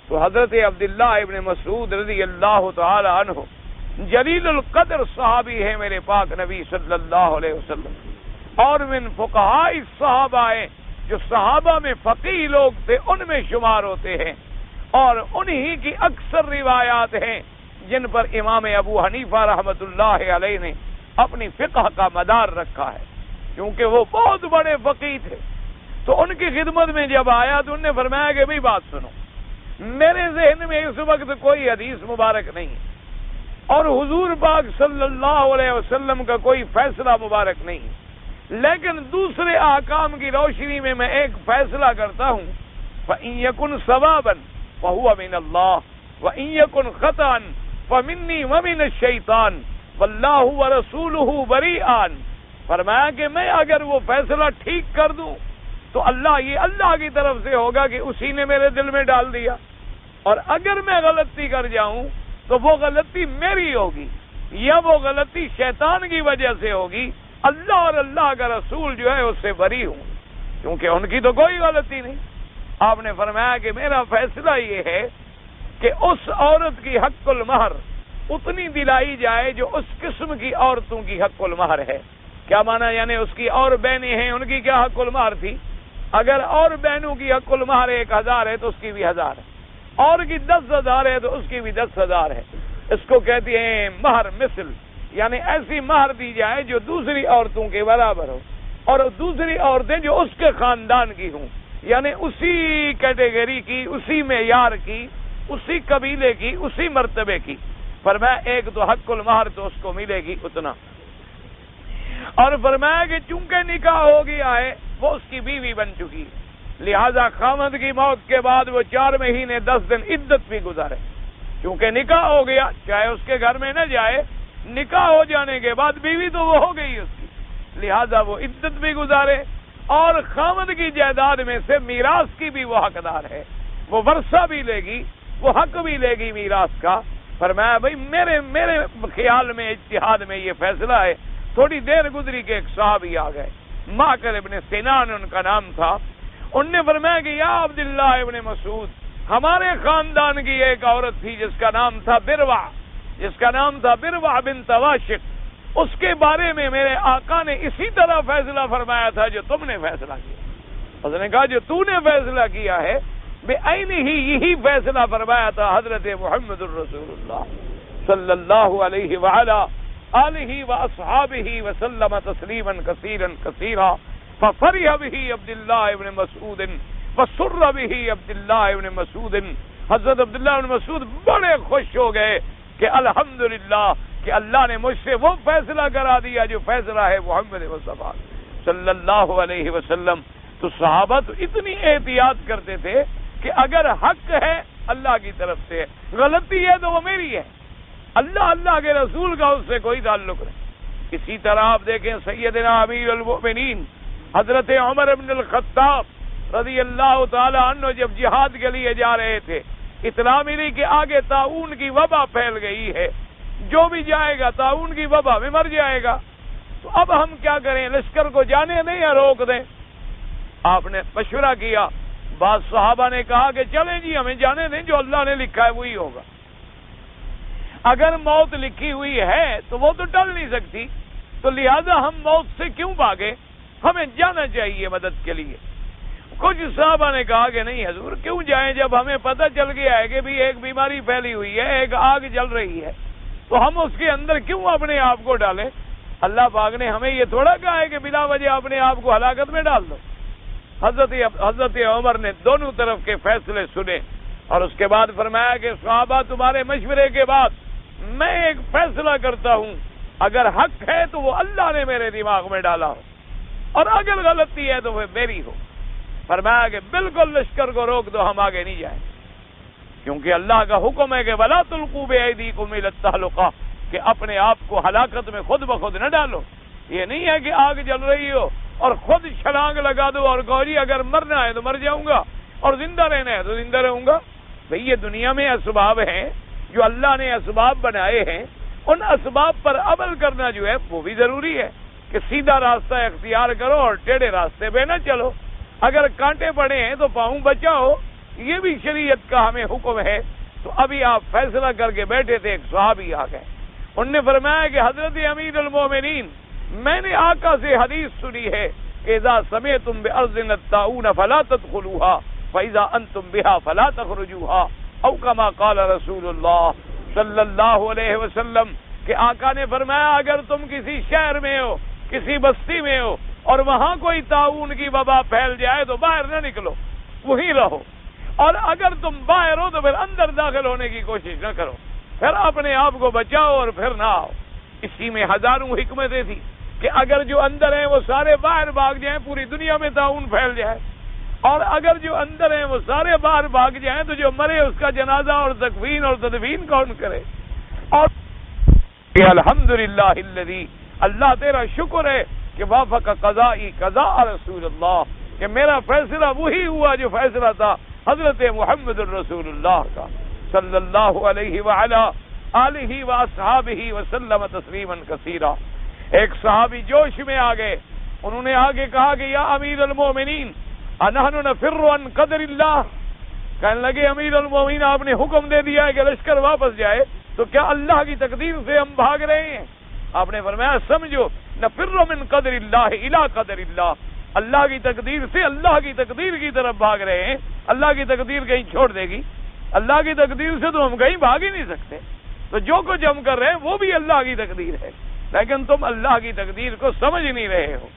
تو حضرت عبداللہ ابن مسعود رضی اللہ تعالی عنہ جلیل القدر صحابی ہے میرے پاک نبی صلی اللہ علیہ وسلم، اور من فقہاء الصحابہ جو صحابہ میں فقیہ لوگ تھے ان میں شمار ہوتے ہیں، اور انہی کی اکثر روایات ہیں جن پر امام ابو حنیفہ رحمۃ اللہ علیہ نے اپنی فقہ کا مدار رکھا ہے، کیونکہ وہ بہت بڑے فقیہ تھے. تو ان کی خدمت میں جب آیا تو انہوں نے فرمایا کہ بھئی بات سنو، میرے ذہن میں اس وقت کوئی حدیث مبارک نہیں ہے اور حضور پاک صلی اللہ علیہ وسلم کا کوئی فیصلہ مبارک نہیں ہے، لیکن دوسرے احکام کی روشنی میں ایک فیصلہ کرتا ہوں. فَإِن يَكُنْ صَوَابًا فَهُوَ مِنَ اللَّهِ وَإِن يَكُنْ خَطَأً فَمِنِّي وَمِنَ الشَّيْطَانِ وَاللَّهُ وَرَسُولُهُ بَرِيئَانِ. فرمایا کہ میں اگر وہ فیصلہ ٹھیک کر دوں تو اللہ کی طرف سے ہوگا کہ اسی نے میرے دل میں ڈال دیا، اور اگر میں غلطی کر جاؤں تو وہ غلطی میری ہوگی یا وہ غلطی شیطان کی وجہ سے ہوگی. اللہ اور اللہ کا رسول جو ہے اس سے بری ہوں، کیونکہ ان کی تو کوئی غلطی نہیں. آپ نے فرمایا کہ میرا فیصلہ یہ ہے کہ اس عورت کی حق المہر اتنی دلائی جائے جو اس قسم کی عورتوں کی حق المہر ہے. کیا معنی؟ یعنی اس کی اور بہنیں ہیں، ان کی کیا حق المہر تھی؟ اگر اور بہنوں کی حق المہر 1000 ہے تو اس کی بھی 1000 ہے، اور کی 10,000 ہے تو اس کی بھی 10,000 ہے. اس کو کہتے ہیں مہر مثل، یعنی ایسی مہر دی جائے جو دوسری عورتوں کے برابر ہو، اور دوسری عورتیں جو اس کے خاندان کی ہوں، یعنی اسی کیٹیگری کی، اسی معیار کی، اسی قبیلے کی، اسی مرتبے کی. فرمایا ایک تو حق المہر تو اس کو ملے گی اتنا، اور فرمایا کہ چونکہ نکاح ہو گیا ہے وہ اس کی بیوی بن چکی، لہذا خاوند کی موت کے بعد وہ 4 مہینے 10 دن عدت بھی گزارے. کیونکہ نکاح ہو گیا، چاہے اس کے گھر میں نہ جائے، نکاح ہو جانے کے بعد بیوی تو وہ ہو گئی اس کی، لہذا وہ عدت بھی گزارے، اور خاوند کی جائیداد میں سے میراث کی بھی وہ حقدار ہے، وہ ورثہ بھی لے گی، وہ حق بھی لے گی میراث کا. فرمایا بھائی میرے خیال میں اجتہاد میں یہ فیصلہ ہے. تھوڑی دیر گزری کہ ایک صحابی آ گئے، معقل ابن سنان ان کا نام تھا. انہوں نے فرمایا کہ یا عبداللہ ابن مسعود، ہمارے خاندان کی ایک عورت تھی جس کا نام تھا بروا بنت واشق، اس کے بارے میں میرے آقا نے اسی طرح فیصلہ فرمایا تھا جو تم نے فیصلہ کیا. اس نے کہا جو تو نے فیصلہ کیا ہے بے عین ہی یہی فیصلہ فرمایا تھا حضرت محمد الرسول اللہ صلی اللہ علیہ وعلا آلہ واصحابہ وسلم تسلیما کثیرا کثیرا. ففرح به عبداللہ ابن مسعود وسر به عبداللہ ابن مسعود. حضرت عبداللہ ابن مسعود بڑے خوش ہو گئے کہ الحمدللہ کہ اللہ نے مجھ سے وہ فیصلہ کرا دیا جو فیصلہ ہے محمد مصطفیٰ صلی اللہ علیہ وسلم. تو صحابہ تو اتنی احتیاط کرتے تھے کہ اگر حق ہے اللہ کی طرف سے، غلطی ہے تو وہ میری ہے، اللہ کے رسول کا اس سے کوئی تعلق نہیں. اسی طرح آپ دیکھیں سیدنا امیر المؤمنین حضرت عمر بن الخطاب رضی اللہ تعالی عنہ جب جہاد کے لیے جا رہے تھے، اطلاع ملی کہ آگے طاعون کی وبا پھیل گئی ہے، جو بھی جائے گا طاعون کی وبا میں مر جائے گا. تو اب ہم کیا کریں، لشکر کو جانے دیں یا روک دیں؟ آپ نے مشورہ کیا. بعض صحابہ نے کہا کہ چلیں جی ہمیں جانے دیں، جو اللہ نے لکھا ہے وہی ہوگا. اگر موت لکھی ہوئی ہے تو وہ تو ٹل نہیں سکتی، تو لہذا ہم موت سے کیوں بھاگے، ہمیں جانا چاہیے مدد کے لیے. کچھ صحابہ نے کہا کہ نہیں حضور کیوں جائیں، جب ہمیں پتہ چل گیا ہے کہ بھی ایک بیماری پھیلی ہوئی ہے، ایک آگ جل رہی ہے، تو ہم اس کے اندر کیوں اپنے آپ کو ڈالیں. اللہ پاک نے ہمیں یہ تھوڑا کہا ہے کہ بلا وجہ اپنے آپ کو ہلاکت میں ڈال دو. حضرت عمر نے دونوں طرف کے فیصلے سنے اور اس کے بعد فرمایا کہ صحابہ تمہارے مشورے کے بعد میں ایک فیصلہ کرتا ہوں، اگر حق ہے تو وہ اللہ نے میرے دماغ میں ڈالا ہو، اور اگر غلطی ہے تو وہ میری ہو۔ فرمایا کہ بالکل لشکر کو روک دو، ہم آگے نہیں جائیں، کیونکہ اللہ کا حکم ہے کہ وَلَا تُلْقُوا بِأَيْدِيكُمْ إِلَى التَّهْلُكَةِ، کہ اپنے آپ کو ہلاکت میں خود بخود نہ ڈالو۔ یہ نہیں ہے کہ آگ جل رہی ہو اور خود چھلانگ لگا دو اور کہو جی اگر مرنا ہے تو مر جاؤں گا اور زندہ رہنا ہے تو زندہ رہوں گا۔ بھئی یہ دنیا میں اسباب ہیں جو اللہ نے اسباب بنائے ہیں، ان اسباب پر عمل کرنا جو ہے وہ بھی ضروری ہے کہ سیدھا راستہ اختیار کرو اور ٹیڑھے راستے پہ نہ چلو۔ اگر کانٹے پڑے ہیں تو پاؤں بچاؤ، یہ بھی شریعت کا ہمیں حکم ہے۔ تو ابھی آپ فیصلہ کر کے بیٹھے تھے، ایک صحابی آ گئے، انہوں نے فرمایا کہ حضرت امیر المومنین، میں نے آقا سے حدیث سنی ہے کہ اذا سمعتم بأرض الطاعون فلا تدخلوها فاذا انتم بها فلا تخرجوها او كما قال رسول اللہ صلی اللہ علیہ وسلم، کہ آقا نے فرمایا اگر تم کسی شہر میں ہو، کسی بستی میں ہو اور وہاں کوئی طاعون کی وبا پھیل جائے تو باہر نہ نکلو، وہیں رہو، اور اگر تم باہر ہو تو پھر اندر داخل ہونے کی کوشش نہ کرو، پھر اپنے آپ کو بچاؤ اور پھر نہ آؤ۔ اسی میں ہزاروں حکمتیں تھیں کہ اگر جو اندر ہیں وہ سارے باہر بھاگ جائیں، پوری دنیا میں طاعون پھیل جائے، اور اگر جو اندر ہیں وہ سارے باہر بھاگ جائیں تو جو مرے اس کا جنازہ اور تکفین اور تدفین کون کرے؟ اور الحمدللہ الذی، اللہ تیرا شکر ہے کہ وافق قضائی قضاء رسول اللہ، کہ میرا فیصلہ وہی ہوا جو فیصلہ تھا حضرت محمد الرسول اللہ کا صلی اللہ علیہ وعلا آلہ واصحابہ وسلم تسلیما کثیرا۔ ایک صحابی جوش میں آ گئے، انہوں نے آگے کہا کہ یا امیر المومنین انحن نفر عن قدر اللہ، کہنے لگے امیر المومنین آپ نے حکم دے دیا ہے کہ لشکر واپس جائے، تو کیا اللہ کی تقدیر سے ہم بھاگ رہے ہیں؟ آپ نے فرمایا سمجھو، نفر من قدر اللہ الی قدر اللہ، اللہ کی تقدیر سے اللہ کی تقدیر کی طرف بھاگ رہے ہیں۔ اللہ کی تقدیر کہیں چھوڑ دے گی؟ اللہ کی تقدیر سے تو ہم کہیں بھاگ ہی نہیں سکتے۔ تو جو کچھ ہم کر رہے ہیں وہ بھی اللہ کی تقدیر ہے، لیکن تم اللہ کی تقدیر کو سمجھ نہیں رہے ہو۔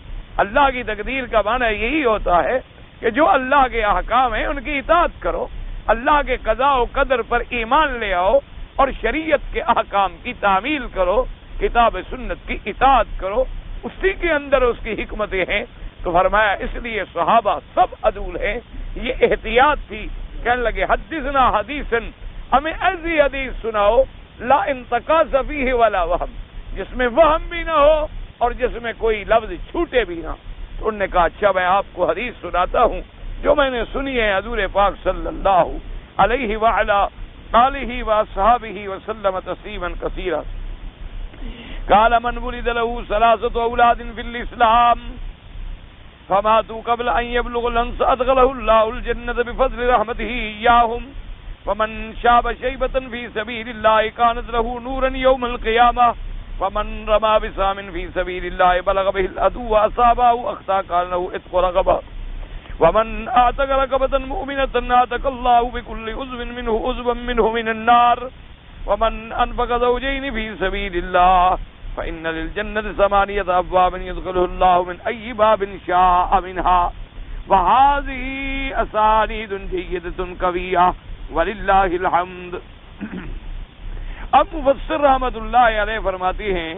اللہ کی تقدیر کا معنی یہی ہوتا ہے کہ جو اللہ کے احکام ہیں ان کی اطاعت کرو، اللہ کے قضاء و قدر پر ایمان لے آؤ اور شریعت کے احکام کی تعمیل کرو، کتاب سنت کی اطاعت کرو، اسی کے اندر اس کی حکمتیں ہیں۔ تو فرمایا اس لیے صحابہ سب عدول ہیں، یہ احتیاط تھی۔ کہنے لگے حدثنا حدیثا، ہمیں ایسی حدیث سناؤ لا انتقاص فیہ ولا وہم، جس میں وہم بھی نہ ہو اور جس میں کوئی لفظ چھوٹے بھی نہ۔ تو انہوں نے کہا اچھا میں آپ کو حدیث سناتا ہوں جو میں نے سنی ہے حضور پاک صلی اللہ علیہ وعلا آلہ واصحابہ وسلم تسلیما کثیرا۔ قال من ولد له ثلاثة أولاد في الإسلام فماتوا قبل أن يبلغ الأنس أدخله الله الجنة بفضل رحمته إياهم، ومن شاب شيبة في سبيل الله كانت له نورا يوم القيامة، ومن رمى بسام في سبيل الله بلغ به العدو وأصابه أخطأ كان له عتق رقبة، ومن أعتق رقبة مؤمنة أعتق الله بكل عضو منه من النار، ومن أنفق زوجين في سبيل الله فإن للجنة ثمانية أبواب يدخله الله من أي باب شاء منها، وهذه أسانيد جيدة قوية وللہ الحمد۔ اب مفسر رحمت اللہ علیہ فرماتی ہیں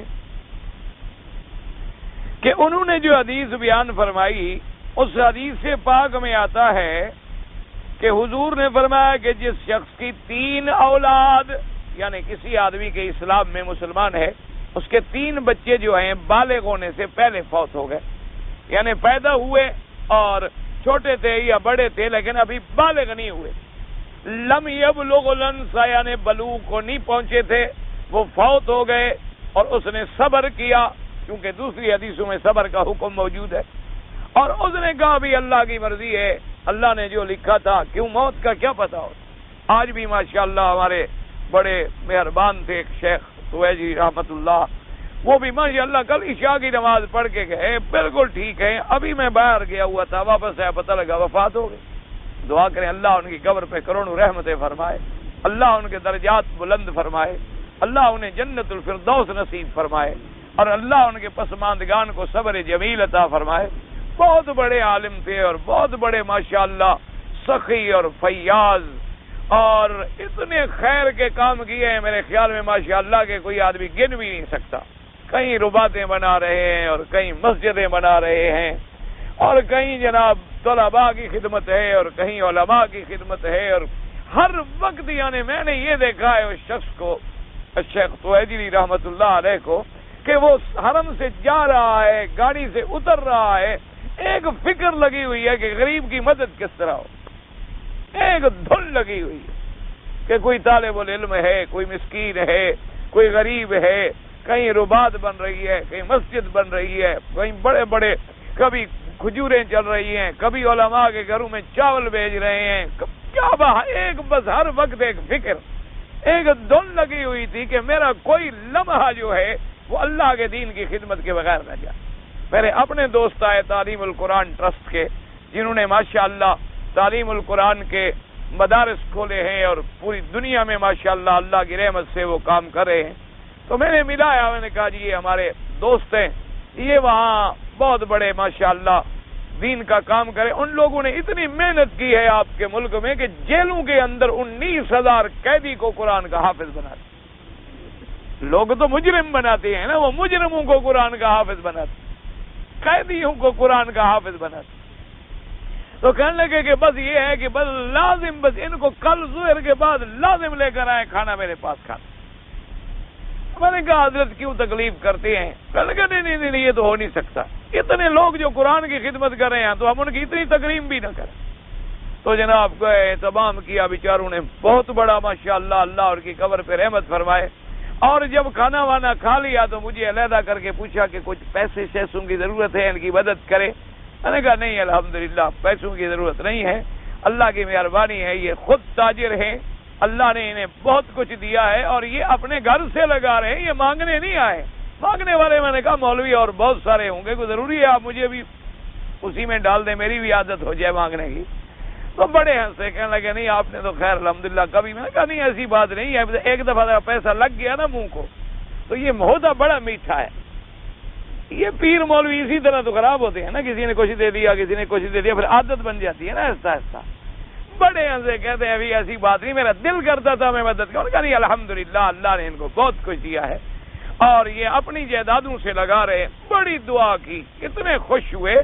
کہ انہوں نے جو حدیث بیان فرمائی اس حدیث پاک میں آتا ہے کہ حضور نے فرمایا کہ جس شخص کی 3 اولاد، یعنی کسی آدمی کے اسلام میں مسلمان ہے، اس کے 3 بچے جو ہیں بالغ ہونے سے پہلے فوت ہو گئے، یعنی پیدا ہوئے اور چھوٹے تھے یا بڑے تھے لیکن ابھی بالغ نہیں ہوئے، لم یبلغ الانس یعنی بلوغ کو نہیں پہنچے تھے، وہ فوت ہو گئے اور اس نے صبر کیا، کیونکہ دوسری حدیثوں میں صبر کا حکم موجود ہے، اور اس نے کہا بھی اللہ کی مرضی ہے، اللہ نے جو لکھا تھا، کیوں موت کا کیا پتا ہو۔ آج بھی ماشاءاللہ ہمارے بڑے مہربان تھے ایک شیخ سویجی رحمت اللہ، وہ بھی ماشاءاللہ کل عشاء کی نماز پڑھ کے گئے، بالکل ٹھیک ہے، ابھی میں باہر گیا ہوا تھا، واپس آیا پتہ لگا وفات ہو گئی۔ دعا کریں اللہ ان کی قبر پہ کروڑوں رحمتیں فرمائے، اللہ ان کے درجات بلند فرمائے، اللہ انہیں جنت الفردوس نصیب فرمائے، اور اللہ ان کے پسماندگان کو صبر جمیل عطا فرمائے۔ بہت بڑے عالم تھے اور بہت بڑے ماشاءاللہ سخی اور فیاض، اور اتنے خیر کے کام کیے ہیں میرے خیال میں ماشاءاللہ کہ کوئی آدمی گن بھی نہیں سکتا۔ کہیں رباطیں بنا رہے ہیں اور کہیں مسجدیں بنا رہے ہیں اور کہیں جناب طلباء کی خدمت ہے اور کہیں علماء کی خدمت ہے، اور ہر وقت یعنی میں نے یہ دیکھا ہے اس شخص کو، شیخ توحیدی رحمت اللہ علیہ کو، کہ وہ حرم سے جا رہا ہے، گاڑی سے اتر رہا ہے، ایک فکر لگی ہوئی ہے کہ غریب کی مدد کس طرح ہو، ایک دھن لگی ہوئی ہے کہ کوئی طالب العلم ہے، کوئی مسکین ہے، کوئی غریب ہے، کہیں رباط بن رہی ہے، کہیں مسجد بن رہی ہے، کہیں بڑے بڑے کبھی کھجوریں چل رہی ہیں، کبھی علماء کے گھروں میں چاول بھیج رہے ہیں، کیا ایک بس ہر وقت ایک فکر، ایک دھن لگی ہوئی تھی کہ میرا کوئی لمحہ جو ہے وہ اللہ کے دین کی خدمت کے بغیر نہ جائے۔ میرے اپنے دوست آئے تعلیم القرآن ٹرسٹ کے، جنہوں نے ماشاءاللہ تعلیم القرآن کے مدارس کھولے ہیں اور پوری دنیا میں ماشاءاللہ اللہ کی رحمت سے وہ کام کر رہے ہیں۔ تو میں نے ملایا، میں نے کہا جی یہ ہمارے دوست ہیں، یہ وہاں بہت بڑے ماشاءاللہ دین کا کام کرے۔ ان لوگوں نے اتنی محنت کی ہے آپ کے ملک میں کہ جیلوں کے اندر 19,000 قیدی کو قرآن کا حافظ بنا دیا۔ لوگ تو مجرم بناتے ہیں نا، وہ مجرموں کو قرآن کا حافظ بناتے، قیدیوں کو قرآن کا حافظ بناتے۔ تو کہنے لگے کہ بس یہ ہے کہ بس لازم، بس ان کو کل ظہر کے بعد لازم لے کر آئے کھانا میرے پاس کھانا۔ میں نے کہا حضرت کیوں تکلیف کرتے ہیں؟ کہنے لگے نہیں یہ تو ہو نہیں سکتا، اتنے لوگ جو قرآن کی خدمت کر رہے ہیں تو ہم ان کی اتنی تکریم بھی نہ کریں۔ تو جناب گئے، تمام کیا، بیچاروں نے بہت بڑا ماشاءاللہ اللہ اور کی قبر پہ رحمت فرمائے۔ اور جب کھانا وانا کھا لیا تو مجھے علیحدہ کر کے پوچھا کہ کچھ پیسے شیسوں کی ضرورت ہے، ان کی مدد کرے۔ میں نے کہا نہیں الحمدللہ پیسوں کی ضرورت نہیں ہے، اللہ کی مہربانی ہے، یہ خود تاجر ہیں، اللہ نے انہیں بہت کچھ دیا ہے اور یہ اپنے گھر سے لگا رہے ہیں، یہ مانگنے نہیں آئے۔ مانگنے والے میں نے کہا مولوی اور بہت سارے ہوں گے، کوئی ضروری ہے آپ مجھے بھی اسی میں ڈال دیں، میری بھی عادت ہو جائے مانگنے کی۔ تو بڑے ہنسے، کہنے لگے نہیں آپ نے تو خیر الحمدللہ کبھی۔ میں نے کہا نہیں ایسی بات نہیں ہے، ایک دفعہ پیسہ لگ گیا نا منہ کو تو یہ ہوتا بڑا میٹھا ہے۔ یہ پیر مولوی اسی طرح تو خراب ہوتے ہیں نا، کسی نے کچھ دے دیا، کسی نے کچھ دے دیا، پھر عادت بن جاتی ہے نا آہستہ آہستہ۔ بڑے ہنسے، کہتے ہیں ابھی ایسی بات نہیں، میرا دل کرتا تھا میں مدد کروں۔ کہا نہیں الحمدللہ اللہ نے ان کو بہت کچھ دیا ہے اور یہ اپنی جائیدادوں سے لگا رہے۔ بڑی دعا کی، اتنے خوش ہوئے،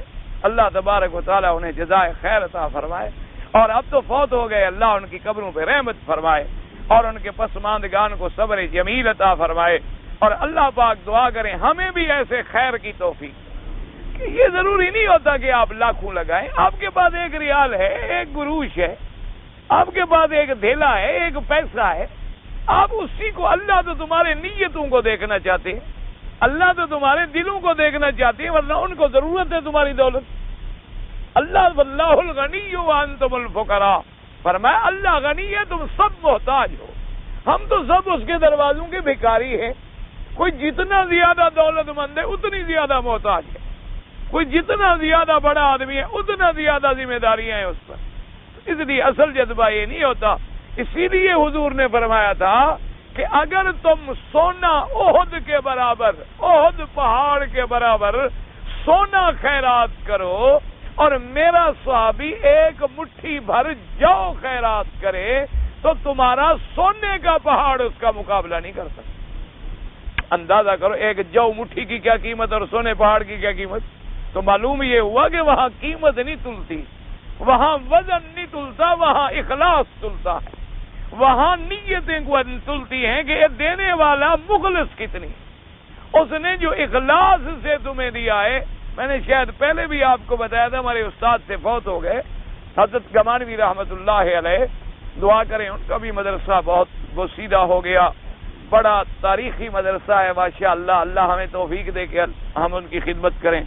اللہ تبارک و تعالیٰ انہیں جزائے خیر عطا فرمائے۔ اور اب تو فوت ہو گئے، اللہ ان کی قبروں پہ رحمت فرمائے اور ان کے پسماندگان کو صبر جمیل عطا فرمائے۔ اور اللہ پاک دعا کریں ہمیں بھی ایسے خیر کی توفیق کہ یہ ضروری نہیں ہوتا کہ آپ لاکھوں لگائیں۔ آپ کے پاس ایک ریال ہے، ایک گروش ہے، آپ کے پاس ایک دھیلا ہے، ایک پیسہ ہے، آپ اسی کو، اللہ تو تمہارے نیتوں کو دیکھنا چاہتے ہیں، اللہ تو تمہارے دلوں کو دیکھنا چاہتے ہیں، ورنہ ان کو ضرورت ہے تمہاری دولت۔ اللہ واللہ الغنی وانتم الفقراء، فرمایا اللہ غنی ہے تم سب محتاج ہو، ہم تو سب اس کے دروازوں کے بھکاری ہیں۔ کوئی جتنا زیادہ دولت مند ہے اتنی زیادہ محتاج ہے، کوئی جتنا زیادہ بڑا آدمی ہے اتنا زیادہ ذمہ داریاں ہیں اس پر۔ اس لیے اصل جذبہ یہ نہیں ہوتا۔ اسی لیے حضور نے فرمایا تھا کہ اگر تم سونا احد کے برابر، احد پہاڑ کے برابر سونا خیرات کرو اور میرا صحابی ایک مٹھی بھر جو خیرات کرے تو تمہارا سونے کا پہاڑ اس کا مقابلہ نہیں کر سکتا۔ اندازہ کرو ایک جو مٹھی کی کیا قیمت اور سونے پہاڑ کی کیا قیمت۔ تو معلوم یہ ہوا کہ وہاں قیمت نہیں تلتی، وہاں وزن نہیں تلتا، وہاں اخلاص تلتا ہے، وہاں نیتیں تلتی ہیں کہ یہ دینے والا مخلص کتنی، اس نے جو اخلاص سے تمہیں دیا ہے۔ میں نے شاید پہلے بھی آپ کو بتایا تھا، ہمارے استاد سے فوت ہو گئے حضرت گمانوی رحمت اللہ علیہ، دعا کریں ان کا بھی مدرسہ بہت بسیدہ ہو گیا، بڑا تاریخی مدرسہ ہے ماشاءاللہ، اللہ ہمیں توفیق دے کہ ہم ان کی خدمت کریں۔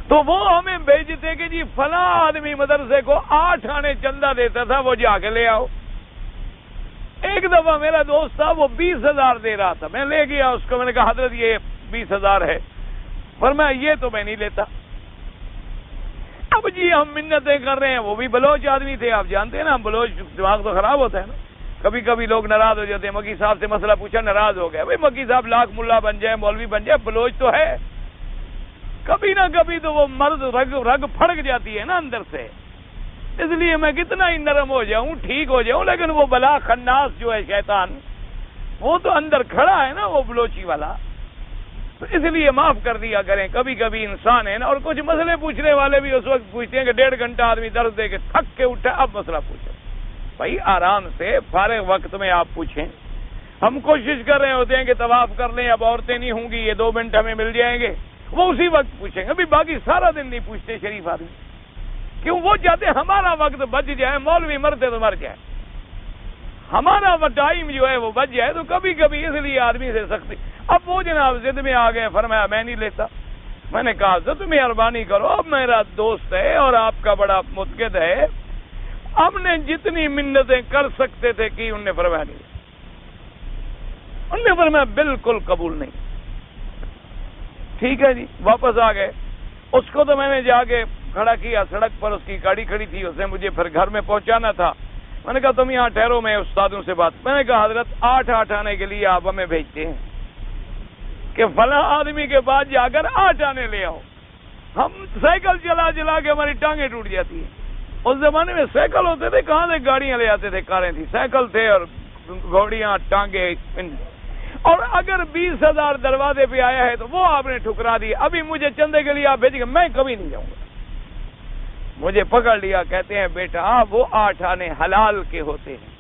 تو وہ ہمیں بھیجتے کہ جی فلاں آدمی مدرسے کو 8 آنے چندہ دیتا تھا، وہ جا کے لے آؤ۔ ایک دفعہ میرا دوست تھا، وہ 20,000 دے رہا تھا، میں لے گیا اس کو، میں نے کہا حضرت یہ 20,000 ہے، فرمایا یہ تو میں نہیں لیتا۔ اب جی ہم منتیں کر رہے ہیں، وہ بھی بلوچ آدمی تھے، آپ جانتے ہیں نا بلوچ دماغ تو خراب ہوتا ہے نا، کبھی کبھی لوگ ناراض ہو جاتے ہیں، مکی صاحب سے مسئلہ پوچھا ناراض ہو گیا، بھائی مکی صاحب لاکھ ملا بن جائے، مولوی بن جائے، بلوچ تو ہے۔ کبھی نہ کبھی تو وہ مرد رگ پھڑک جاتی ہے نا اندر سے، اس لیے میں کتنا ہی نرم ہو جاؤں، ٹھیک ہو جاؤں، لیکن وہ بلا خناس جو ہے شیطان، وہ تو اندر کھڑا ہے نا، وہ بلوچی والا، تو اس لیے معاف کر دیا کریں، کبھی کبھی انسان ہے نا۔ اور کچھ مسئلے پوچھنے والے بھی اس وقت پوچھتے ہیں کہ 1.5 گھنٹہ آدمی درس دے کے تھک کے اٹھا، اب مسئلہ پوچھیں بھائی، آرام سے فارغ وقت میں آپ پوچھیں۔ ہم کوشش کر رہے ہوتے ہیں کہ طواف کر لیں، اب عورتیں نہیں ہوں گی، یہ 2 منٹ ہمیں مل جائیں گے، وہ اسی وقت پوچھیں گے۔ ابھی باقی سارا دن نہیں پوچھتے شریف آدمی، کیوں؟ وہ چاہتے ہمارا وقت بچ جائے، مولوی مرتے تو مر جائے، ہمارا ٹائم جو ہے وہ بچ جائے، تو کبھی کبھی اس لیے آدمی سے سختی۔ اب وہ جناب ضد میں آ گئے، فرمایا میں نہیں لیتا۔ میں نے کہا حضرت مہربانی کرو، اب میرا دوست ہے اور آپ کا بڑا متقد ہے، ہم نے جتنی منتیں کر سکتے تھے کی، انہوں نے فرمایا نہیں، انہوں نے فرمایا بالکل قبول نہیں۔ ٹھیک ہے جی، واپس آ گئے۔ اس کو تو میں نے جا کے کھڑا کیا سڑک پر، اس کی گاڑی کھڑی تھی، اس نے مجھے پھر گھر میں پہنچانا تھا۔ میں نے کہا تم یہاں ٹھہرو، میں استادوں سے بات۔ میں نے کہا حضرت 8 آنے کے لیے آپ ہمیں بھیجتے ہیں کہ فلاں آدمی کے پاس جا کر 8 آنے لے آؤ، ہم سائیکل چلا چلا کے ہماری ٹانگیں ٹوٹ جاتی ہیں۔ اس زمانے میں سائیکل ہوتے تھے، کہاں سے گاڑیاں لے آتے تھے، کاریں تھی، سائیکل تھے اور گھوڑیاں، ٹانگیں۔ اور اگر 20,000 دروازے پہ آیا ہے تو وہ آپ نے ٹھکرا دی، ابھی مجھے چندے کے لیے آپ بھیجیں گے، میں کبھی نہیں جاؤں گا۔ مجھے پکڑ لیا، کہتے ہیں بیٹا وہ 8 آنے حلال کے ہوتے ہیں،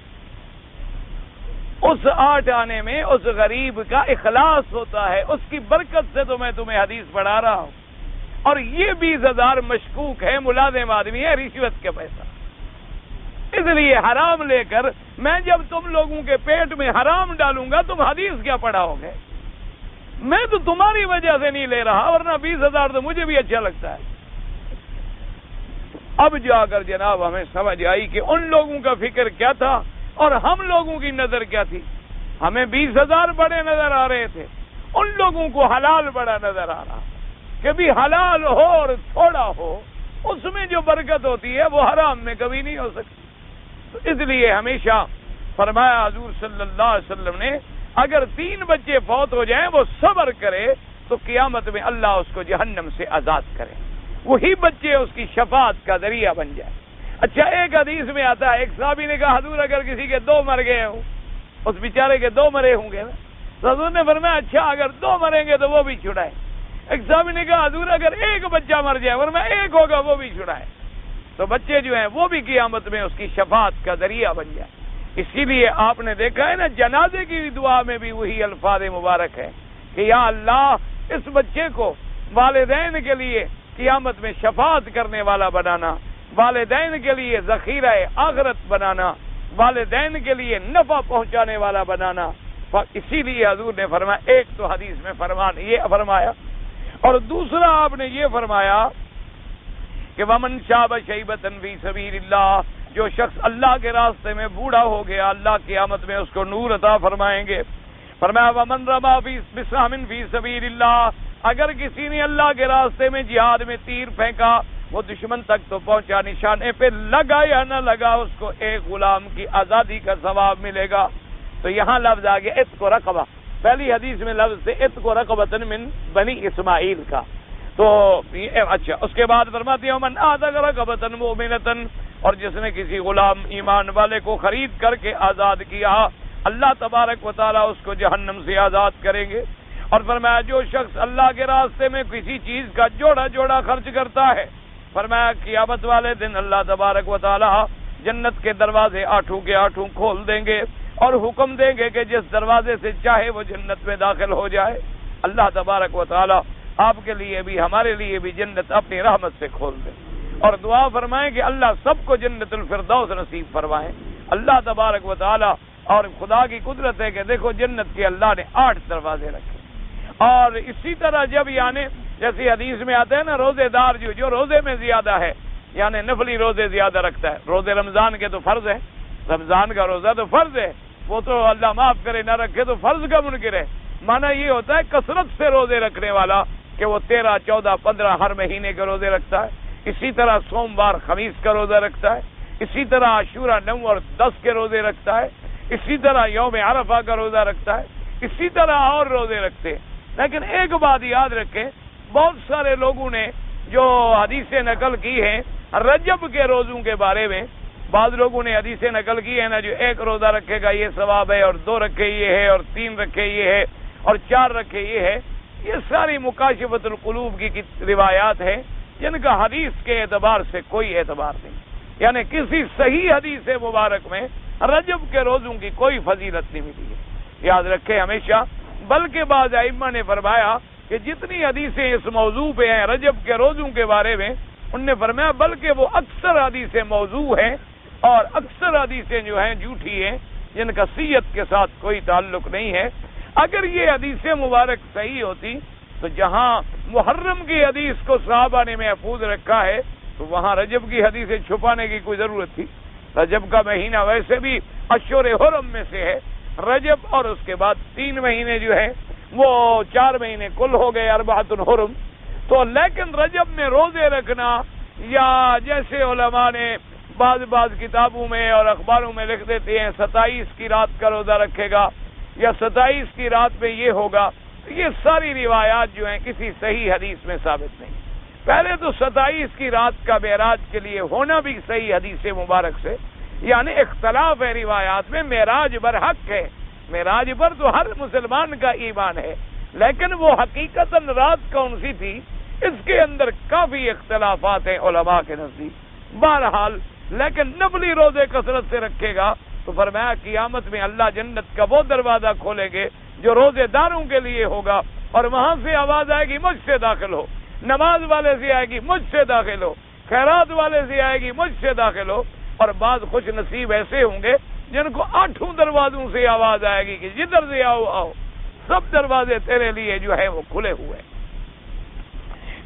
اس 8 آنے میں اس غریب کا اخلاص ہوتا ہے، اس کی برکت سے تو میں تمہیں حدیث پڑھا رہا ہوں۔ اور یہ 20,000 مشکوک ہے، ملازم آدمی ہے، رشوت کے پیسہ، اس لیے حرام لے کر میں جب تم لوگوں کے پیٹ میں حرام ڈالوں گا، تم حدیث کیا پڑھاؤ گے؟ میں تو تمہاری وجہ سے نہیں لے رہا، ورنہ 20,000 تو مجھے بھی اچھا لگتا ہے۔ اب جا کر جناب ہمیں سمجھ آئی کہ ان لوگوں کا فکر کیا تھا اور ہم لوگوں کی نظر کیا تھی۔ ہمیں 20,000 بڑے نظر آ رہے تھے، ان لوگوں کو حلال بڑا نظر آ رہا کہ بھی حلال ہو اور تھوڑا ہو، اس میں جو برکت ہوتی ہے وہ حرام میں کبھی نہیں ہو سکتی۔ تو اس لیے ہمیشہ فرمایا حضور صلی اللہ علیہ وسلم نے، اگر 3 بچے فوت ہو جائیں وہ صبر کرے تو قیامت میں اللہ اس کو جہنم سے آزاد کرے، وہی بچے اس کی شفاعت کا ذریعہ بن جائے۔ اچھا، ایک حدیث میں آتا ہے، ایک صحابی نے کہا حضور اگر کسی کے 2 مر گئے ہوں، اس بیچارے کے 2 مرے ہوں گے نا، تو حضور نے فرمایا اچھا اگر 2 مریں گے تو وہ بھی چھڑائے۔ ایک صحابی نے کہا حضور اگر 1 بچہ مر جائے، فرمایا 1 ہوگا وہ بھی چھڑائے، تو بچے جو ہیں وہ بھی قیامت میں اس کی شفاعت کا ذریعہ بن جائے۔ اسی لیے آپ نے دیکھا ہے نا، جنازے کی دعا میں بھی وہی الفاظ مبارک ہے کہ یا اللہ اس بچے کو والدین کے لیے قیامت میں شفاعت کرنے والا بنانا، والدین کے لیے ذخیرہ آخرت بنانا، والدین کے لیے نفع پہنچانے والا بنانا۔ اسی لیے حضور نے فرمایا، ایک تو حدیث میں یہ فرمایا، اور دوسرا آپ نے یہ فرمایا کہ ومن شاب شیبۃ فی سبیل اللہ، جو شخص اللہ کے راستے میں بوڑھا ہو گیا، اللہ قیامت میں اس کو نور عطا فرمائیں گے۔ فرمایا ومن رما بسہم فی سبیل اللہ، اگر کسی نے اللہ کے راستے میں جہاد میں تیر پھینکا، وہ دشمن تک تو پہنچا، نشانے پہ لگا یا نہ لگا، اس کو ایک غلام کی آزادی کا ثواب ملے گا۔ تو یہاں لفظ آ گیا عتق رقبہ، پہلی حدیث میں لفظ تھے عتق رقبۃ من بنی اسماعیل کا۔ تو اچھا، اس کے بعد فرماتے ہیں من اعتق رقبۃ مؤمنۃ، اور جس نے کسی غلام ایمان والے کو خرید کر کے آزاد کیا، اللہ تبارک و تعالیٰ اس کو جہنم سے آزاد کریں گے۔ اور فرمایا جو شخص اللہ کے راستے میں کسی چیز کا جوڑا جوڑا خرچ کرتا ہے، فرمایا قیامت والے دن اللہ تبارک و تعالیٰ جنت کے دروازے 8 کے 8 کھول دیں گے اور حکم دیں گے کہ جس دروازے سے چاہے وہ جنت میں داخل ہو جائے۔ اللہ تبارک و تعالیٰ آپ کے لیے بھی ہمارے لیے بھی جنت اپنی رحمت سے کھول دے، اور دعا فرمائیں کہ اللہ سب کو جنت الفردوس نصیب فرمائے اللہ تبارک و تعالیٰ۔ اور خدا کی قدرت ہے کہ دیکھو جنت کے اللہ نے 8 دروازے رکھے، اور اسی طرح جب یعنی جیسی حدیث میں آتا ہے نا، روزے دار جو روزے میں زیادہ ہے، یعنی نفلی روزے زیادہ رکھتا ہے، روزے رمضان کے تو فرض ہے، رمضان کا روزہ تو فرض ہے، وہ تو اللہ معاف کرے نہ رکھے تو فرض کا منکر ہے۔ معنی یہ ہوتا ہے کثرت سے روزے رکھنے والا کہ وہ 13، 14، 15 ہر مہینے کے روزے رکھتا ہے، اسی طرح سوموار خمیس کا روزہ رکھتا ہے، اسی طرح عاشورہ 9 اور 10 کے روزے رکھتا ہے، اسی طرح یوم عرفہ کا روزہ رکھتا ہے، اسی طرح اور روزے رکھتے ہیں۔ لیکن ایک بات یاد رکھیں، بہت سارے لوگوں نے جو حدیثیں نقل کی ہیں رجب کے روزوں کے بارے میں، بعض لوگوں نے حدیثیں نقل کی ہیں نا، جو 1 روزہ رکھے گا یہ ثواب ہے، اور 2 رکھے یہ ہے، اور 3 رکھے یہ ہے، اور 4 رکھے یہ ہے. یہ ساری مکاشفۃ القلوب کی روایات ہیں جن کا حدیث کے اعتبار سے کوئی اعتبار نہیں. یعنی کسی صحیح حدیث مبارک میں رجب کے روزوں کی کوئی فضیلت نہیں ملی ہے. یاد رکھے ہمیشہ. بلکہ بعض ائمہ نے فرمایا کہ جتنی حدیثیں اس موضوع پہ ہیں رجب کے روزوں کے بارے میں، ان نے فرمایا بلکہ وہ اکثر حدیثیں موضوع ہیں اور اکثر حدیثیں جو ہیں جھوٹی ہیں، جن کا صحت کے ساتھ کوئی تعلق نہیں ہے. اگر یہ حدیثیں مبارک صحیح ہوتی تو جہاں محرم کی حدیث کو صحابہ نے محفوظ رکھا ہے تو وہاں رجب کی حدیثیں چھپانے کی کوئی ضرورت تھی؟ رجب کا مہینہ ویسے بھی اشہر حرم میں سے ہے. رجب اور اس کے بعد 3 مہینے جو ہیں وہ 4 مہینے کل ہو گئے اربعۃ حرم. تو لیکن رجب میں روزے رکھنا، یا جیسے علماء نے بعض کتابوں میں اور اخباروں میں لکھ دیتے ہیں 27 کی رات کا روزہ رکھے گا یا 27 کی رات میں یہ ہوگا، یہ ساری روایات جو ہیں کسی صحیح حدیث میں ثابت نہیں. پہلے تو 27 کی رات کا معراج کے لیے ہونا بھی صحیح حدیث مبارک سے، یعنی اختلاف ہے روایات میں. معراج برحق ہے، معراج پر تو ہر مسلمان کا ایمان ہے، لیکن وہ حقیقتاً رات کون سی تھی اس کے اندر کافی اختلافات ہیں علماء کے نزدیک. بہرحال لیکن نفلی روزے کثرت سے رکھے گا تو فرمایا قیامت میں اللہ جنت کا وہ دروازہ کھولیں گے جو روزے داروں کے لیے ہوگا، اور وہاں سے آواز آئے گی مجھ سے داخل ہو. نماز والے سے آئے گی مجھ سے داخل ہو، خیرات والے سے آئے گی مجھ سے داخل ہو. اور بعض خوش نصیب ایسے ہوں گے جن کو 8 دروازوں سے آواز آئے گی کہ جدھر سے آؤ آؤ، سب دروازے تیرے لیے جو ہے وہ کھلے ہوئے.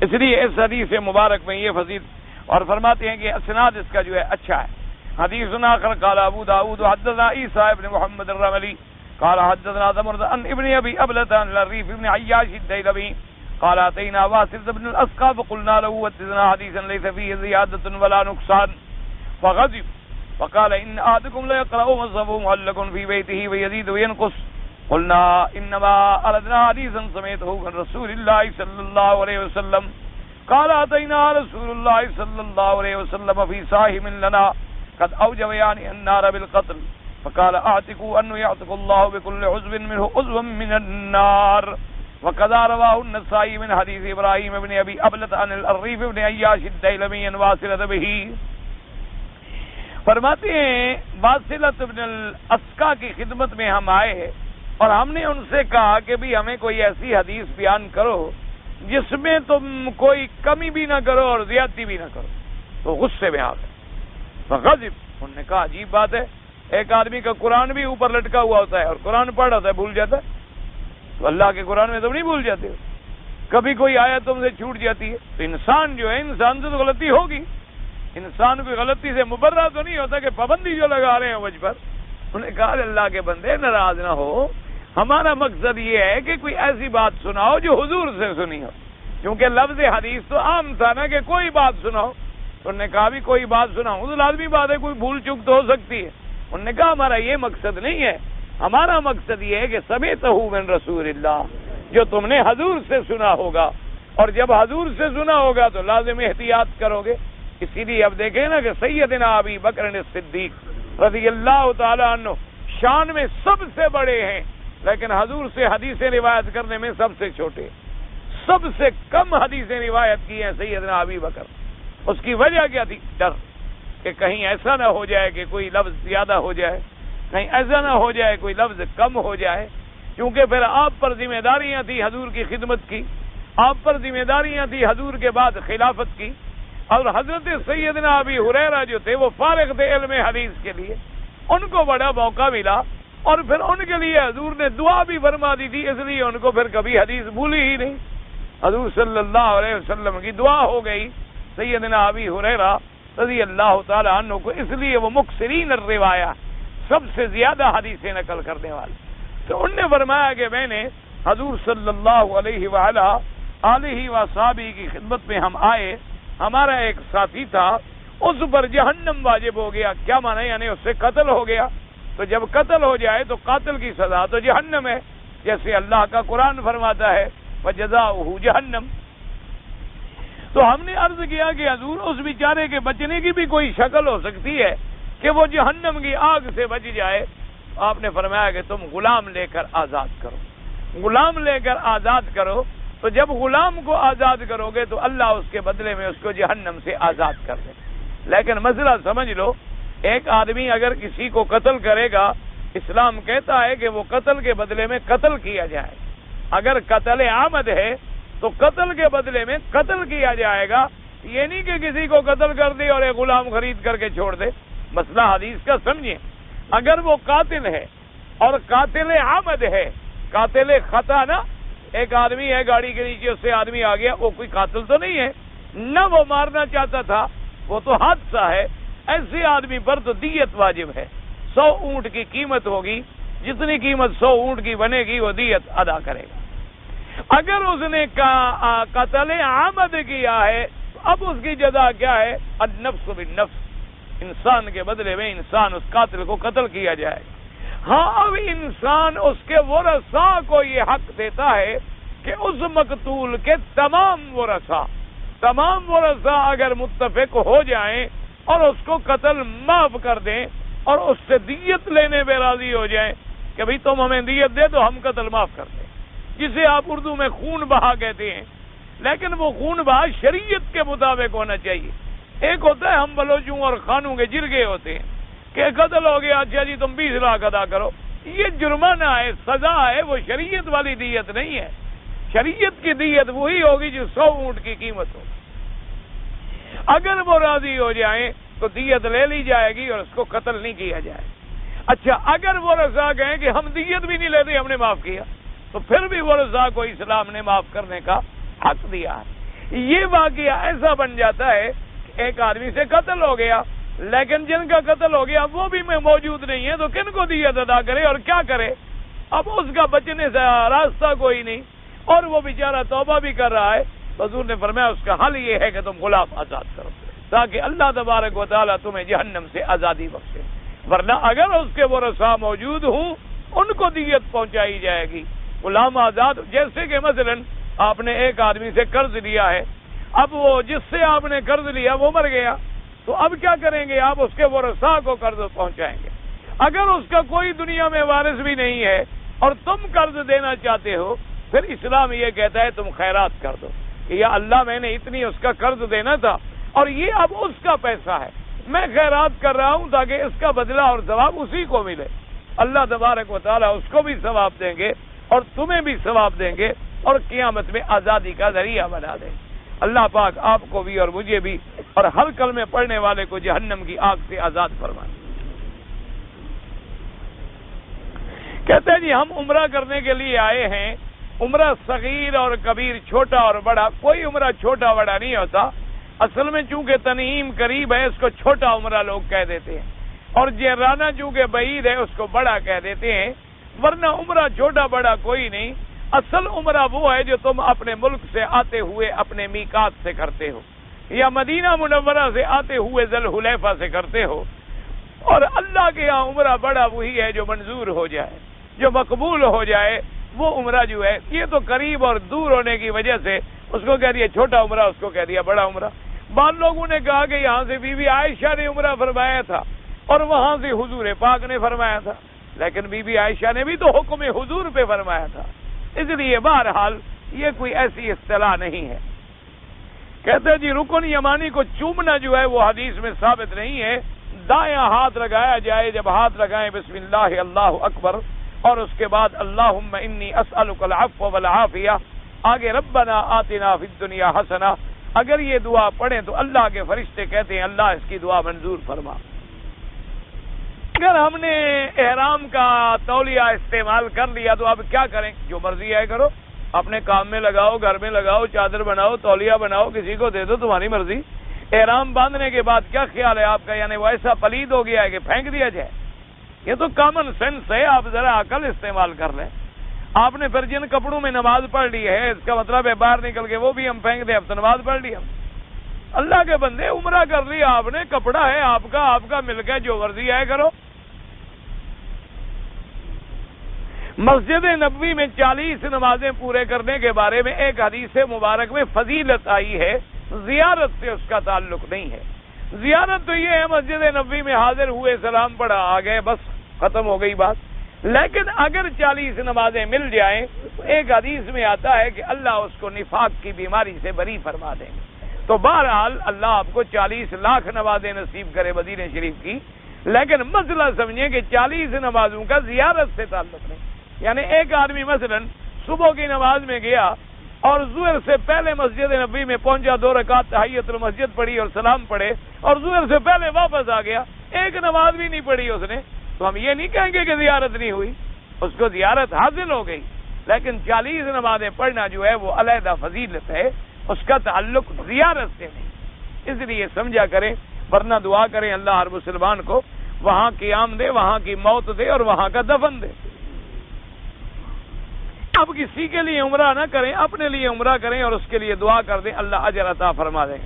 اس لیے اس حدیث مبارک میں یہ فضیلت، اور فرماتے ہیں کہ اسناد اس کا جو ہے اچھا ہے. حدیث آخر قال ابو داؤد حدثنا عیسیٰ ابن محمد الرملی قال حدثنا زمرد عن ابن ابي ابلة عن الريف ابن عياش الديلمي قال اتينا واسل بن الاسقى فقلنا له حدثنا حديثا ليس فيه زيادة ولا نقصان فغضب فقال ان احدكم لا يقرأ مصحفه معلق في بيته ويزيد وينقص. قلنا انما اردنا حديثا سمعته عن رسول الله صلى الله عليه وسلم قال اتينا رسول الله صلى الله عليه وسلم في صاحب لنا قد اوجب يعني النار بالقتل فقال اعتقوا ان يعتق الله بكل عضو منه عضوا من النار. وكذا رواه النسائي من حديث ابراهيم بن ابي ابلة عن الريف بن عياش الديلمي واصلة به. فرماتے ہیں واصلۃ بن الاسقى کی خدمت میں ہم آئے اور ہم نے ان سے کہا کہ بھی ہمیں کوئی ایسی حدیث بیان کرو جس میں تم کوئی کمی بھی نہ کرو اور زیادتی بھی نہ کرو. تو غصے میں آ گئے. غضب، انہوں نے کہا عجیب بات ہے، ایک آدمی کا قرآن بھی اوپر لٹکا ہوا ہوتا ہے اور قرآن پڑھ رہا ہوتا ہے بھول جاتا ہے، تو اللہ کے قرآن میں تم نہیں بھول جاتے ہو؟ کبھی کوئی آیت تم سے چھوٹ جاتی ہے تو انسان جو ہے، انسان سے تو غلطی ہوگی، انسان کوئی غلطی سے مبرہ تو نہیں ہوتا کہ پابندی جو لگا رہے ہیں مجھ پر. انہوں نے کہا اللہ کے بندے ناراض نہ ہو، ہمارا مقصد یہ ہے کہ کوئی ایسی بات سناؤ جو حضور سے سنی ہو، کیونکہ لفظ حدیث تو عام تھا نا کہ کوئی بات سناؤ. انہوں نے کہا بھی کوئی بات سناؤں تو لازمی بات ہے کوئی بھول چوک تو ہو سکتی ہے. انہوں نے کہا ہمارا یہ مقصد نہیں ہے، ہمارا مقصد یہ ہے کہ سمعتہ من رسول اللہ، جو تم نے حضور سے سنا ہوگا، اور جب حضور سے سنا ہوگا تو لازم احتیاط کرو گے. اسی لیے اب دیکھیں نا کہ سیدنا ابی بکر صدیق رضی اللہ تعالیٰ عنہ شان میں سب سے بڑے ہیں، لیکن حضور سے حدیثیں روایت کرنے میں سب سے چھوٹے. سب سے کم حدیثیں روایت کی ہیں سیدنا ابی بکر. اس کی وجہ کیا تھی؟ ڈر کہ کہیں ایسا نہ ہو جائے کہ کوئی لفظ زیادہ ہو جائے، کہیں ایسا نہ ہو جائے کوئی لفظ کم ہو جائے، کیونکہ پھر آپ پر ذمہ داریاں تھی حضور کی خدمت کی، آپ پر ذمہ داریاں تھی حضور کے بعد خلافت کی. اور حضرت سیدنا ابی ہریرہ جو تھے وہ فارغ تھے علم حدیث کے لیے، ان کو بڑا موقع ملا، اور پھر ان کے لیے حضور نے دعا بھی فرما دی تھی، اس لیے ان کو پھر کبھی حدیث بھولی ہی نہیں. حضور صلی اللہ علیہ وسلم کی دعا ہو گئی سیدنا ابی ہریرہ رضی اللہ تعالی عنہ کو، اس لیے وہ مکثرین الروایہ، سب سے زیادہ حدیثیں نقل کرنے والے. تو ان نے فرمایا کہ میں نے حضور صلی اللہ علیہ وآلہ وصحبہ کی خدمت میں ہم آئے، ہمارا ایک ساتھی تھا، اس پر جہنم واجب ہو گیا. کیا معنی؟ یعنی اس سے قتل ہو گیا. تو جب قتل ہو جائے تو قاتل کی سزا تو جہنم ہے، جیسے اللہ کا قرآن فرماتا ہے وَجَزَاؤُهُ جہنم. تو ہم نے عرض کیا کہ حضور اس بیچارے کے بچنے کی بھی کوئی شکل ہو سکتی ہے کہ وہ جہنم کی آگ سے بچ جائے؟ آپ نے فرمایا کہ تم غلام لے کر آزاد کرو، غلام لے کر آزاد کرو، تو جب غلام کو آزاد کرو گے تو اللہ اس کے بدلے میں اس کو جہنم سے آزاد کر دے۔ لیکن مسئلہ سمجھ لو، ایک آدمی اگر کسی کو قتل کرے گا، اسلام کہتا ہے کہ وہ قتل کے بدلے میں قتل کیا جائے۔ اگر قتل عامد ہے تو قتل کے بدلے میں قتل کیا جائے گا، یہ نہیں کہ کسی کو قتل کر دے اور ایک غلام خرید کر کے چھوڑ دے۔ مسئلہ حدیث کا سمجھیں، اگر وہ قاتل ہے اور قاتل عامد ہے، قاتل خطا نا، ایک آدمی ہے گاڑی کے نیچے اس سے آدمی آ گیا، وہ کوئی قاتل تو نہیں ہے، نہ وہ مارنا چاہتا تھا، وہ تو حادثہ ہے، ایسے آدمی پر تو دیت واجب ہے۔ 100 اونٹ کی قیمت ہوگی، جتنی قیمت 100 اونٹ کی بنے گی وہ دیت ادا کرے گا۔ اگر اس نے قتل عامد کیا ہے تو اب اس کی جزا کیا ہے؟ النفس بالنفس، انسان کے بدلے میں انسان اس قاتل کو قتل کیا جائے گا۔ ہاں، اب انسان اس کے ورثاء کو یہ حق دیتا ہے کہ اس مقتول کے تمام ورثاء اگر متفق ہو جائیں اور اس کو قتل معاف کر دیں اور اس سے دیت لینے پہ راضی ہو جائیں کہ بھئی تم ہمیں دیت دے تو ہم قتل معاف کر دیں، جسے آپ اردو میں خون بہا کہتے ہیں، لیکن وہ خون بہا شریعت کے مطابق ہونا چاہیے۔ ایک ہوتا ہے ہم بلوچوں اور خانوں کے جرگے ہوتے ہیں کہ قتل ہو گیا، اچھا جی تم 20 لاکھ ادا کرو، یہ جرمانہ ہے، سزا ہے، وہ شریعت والی دیت نہیں ہے۔ شریعت کی دیت وہی ہوگی جو 100 اونٹ کی قیمت ہو۔ اگر وہ راضی ہو جائیں تو دیت لے لی جائے گی اور اس کو قتل نہیں کیا جائے۔ اچھا، اگر وہ رضا کہیں کہ ہم دیت بھی نہیں لیتے، ہم نے معاف کیا، تو پھر بھی وہ رضا کو اسلام نے معاف کرنے کا حق دیا ہے۔ یہ واقعہ ایسا بن جاتا ہے کہ ایک آدمی سے قتل ہو گیا، لیکن جن کا قتل ہو گیا وہ بھی میں موجود نہیں ہے، تو کن کو دیت ادا کرے اور کیا کرے؟ اب اس کا بچنے سے راستہ کوئی نہیں اور وہ بیچارہ توبہ بھی کر رہا ہے۔ حضور نے فرمایا اس کا حل یہ ہے کہ تم غلام آزاد کرو تاکہ اللہ تبارک و تعالیٰ تمہیں جہنم سے آزادی بخشے، ورنہ اگر اس کے ورثاء موجود ہوں ان کو دیت پہنچائی جائے گی۔ غلام آزاد، جیسے کہ مثلا آپ نے ایک آدمی سے قرض لیا ہے، اب وہ جس سے آپ نے قرض لیا وہ مر گیا، تو اب کیا کریں گے؟ آپ اس کے ورثاء کو قرض پہنچائیں گے۔ اگر اس کا کوئی دنیا میں وارث بھی نہیں ہے اور تم قرض دینا چاہتے ہو، پھر اسلام یہ کہتا ہے تم خیرات کر دو کہ یا اللہ میں نے اتنی اس کا قرض دینا تھا اور یہ اب اس کا پیسہ ہے، میں خیرات کر رہا ہوں تاکہ اس کا بدلہ اور ثواب اسی کو ملے۔ اللہ تبارک و تعالیٰ اس کو بھی ثواب دیں گے اور تمہیں بھی ثواب دیں گے اور قیامت میں آزادی کا ذریعہ بنا دیں۔ اللہ پاک آپ کو بھی اور مجھے بھی اور ہر کلمے پڑھنے والے کو جہنم کی آگ سے آزاد فرمائے۔ کہتے ہیں جی ہم عمرہ کرنے کے لیے آئے ہیں، عمرہ صغیر اور کبیر، چھوٹا اور بڑا، کوئی عمرہ چھوٹا بڑا نہیں ہوتا، اصل میں چونکہ تنعیم قریب ہے اس کو چھوٹا عمرہ لوگ کہہ دیتے ہیں، اور جیرانہ چونکہ بعید ہے اس کو بڑا کہہ دیتے ہیں، ورنہ عمرہ چھوٹا بڑا کوئی نہیں۔ اصل عمرہ وہ ہے جو تم اپنے ملک سے آتے ہوئے اپنے میقات سے کرتے ہو یا مدینہ منورہ سے آتے ہوئے ذی الحلیفہ سے کرتے ہو، اور اللہ کے یہاں عمرہ بڑا وہی ہے جو منظور ہو جائے، جو مقبول ہو جائے، وہ عمرہ جو ہے یہ تو قریب اور دور ہونے کی وجہ سے اس کو کہہ دیا چھوٹا عمرہ، اس کو کہہ دیا بڑا عمرہ۔ بعض لوگوں نے کہا کہ یہاں سے بی بی عائشہ نے عمرہ فرمایا تھا اور وہاں سے حضور پاک نے فرمایا تھا، لیکن بی بی عائشہ نے بھی تو حکم حضور پہ فرمایا تھا، اس لیے بہرحال یہ کوئی ایسی اصطلاح نہیں ہے۔ کہتے ہیں جی رکن یمانی کو چومنا جو ہے وہ حدیث میں ثابت نہیں ہے، دایاں ہاتھ لگایا جائے، جب ہاتھ لگائیں بسم اللہ اللہ اکبر اور اس کے بعد اللہم انی اسألک العفو والعافیہ، آگے ربنا آتنا فی الدنیا حسنہ، اگر یہ دعا پڑھیں تو اللہ کے فرشتے کہتے ہیں اللہ اس کی دعا منظور فرما۔ اگر ہم نے احرام کا تولیہ استعمال کر لیا تو اب کیا کریں؟ جو مرضی ہے کرو، اپنے کام میں لگاؤ، گھر میں لگاؤ، چادر بناؤ، تولیہ بناؤ، کسی کو دے دو، تمہاری مرضی۔ احرام باندھنے کے بعد کیا خیال ہے آپ کا؟ یعنی وہ ایسا پلید ہو گیا ہے کہ پھینک دیا جائے؟ یہ تو کامن سینس ہے، آپ ذرا عقل استعمال کر لیں۔ آپ نے پھر جن کپڑوں میں نماز پڑھ لی ہے اس کا مطلب ہے باہر نکل کے وہ بھی ہم پھینک دیں؟ اب تو نماز پڑھ لی ہم۔ اللہ کے بندے، عمرہ کر لیا آپ نے، کپڑا ہے آپ کا مل کے جو مرضی ہے کرو۔ مسجد نبوی میں 40 نمازیں پورے کرنے کے بارے میں ایک حدیث مبارک میں فضیلت آئی ہے، زیارت سے اس کا تعلق نہیں ہے۔ زیارت تو یہ ہے مسجد نبوی میں حاضر ہوئے، سلام پڑھا، آ گئے، بس ختم ہو گئی بات۔ لیکن اگر 40 نمازیں مل جائیں تو ایک حدیث میں آتا ہے کہ اللہ اس کو نفاق کی بیماری سے بری فرما دیں گے۔ تو بہرحال اللہ آپ کو 40 لاکھ نمازیں نصیب کرے مدینہ شریف کی، لیکن مسئلہ سمجھیں کہ 40 نمازوں کا زیارت سے تعلق نہیں۔ یعنی ایک آدمی مثلا صبح کی نماز میں گیا اور ظہر سے پہلے مسجد نبوی میں پہنچا، 2 رکعت تحیۃ المسجد پڑھی اور سلام پڑھے، اور ظہر سے پہلے واپس آ گیا، ایک نماز بھی نہیں پڑھی اس نے، تو ہم یہ نہیں کہیں گے کہ زیارت نہیں ہوئی، اس کو زیارت حاصل ہو گئی، لیکن 40 نمازیں پڑھنا جو ہے وہ علیحدہ فضیلت ہے، اس کا تعلق زیارت سے نہیں۔ اس لیے سمجھا کریں، ورنہ دعا کریں اللہ ہر مسلمان کو وہاں قیام دے، وہاں کی موت دے اور وہاں کا دفن دے۔ اب کسی کے لیے عمرہ نہ کریں، اپنے لیے عمرہ کریں اور اس کے لیے دعا کر دیں، اللہ اجر عطا فرما دیں۔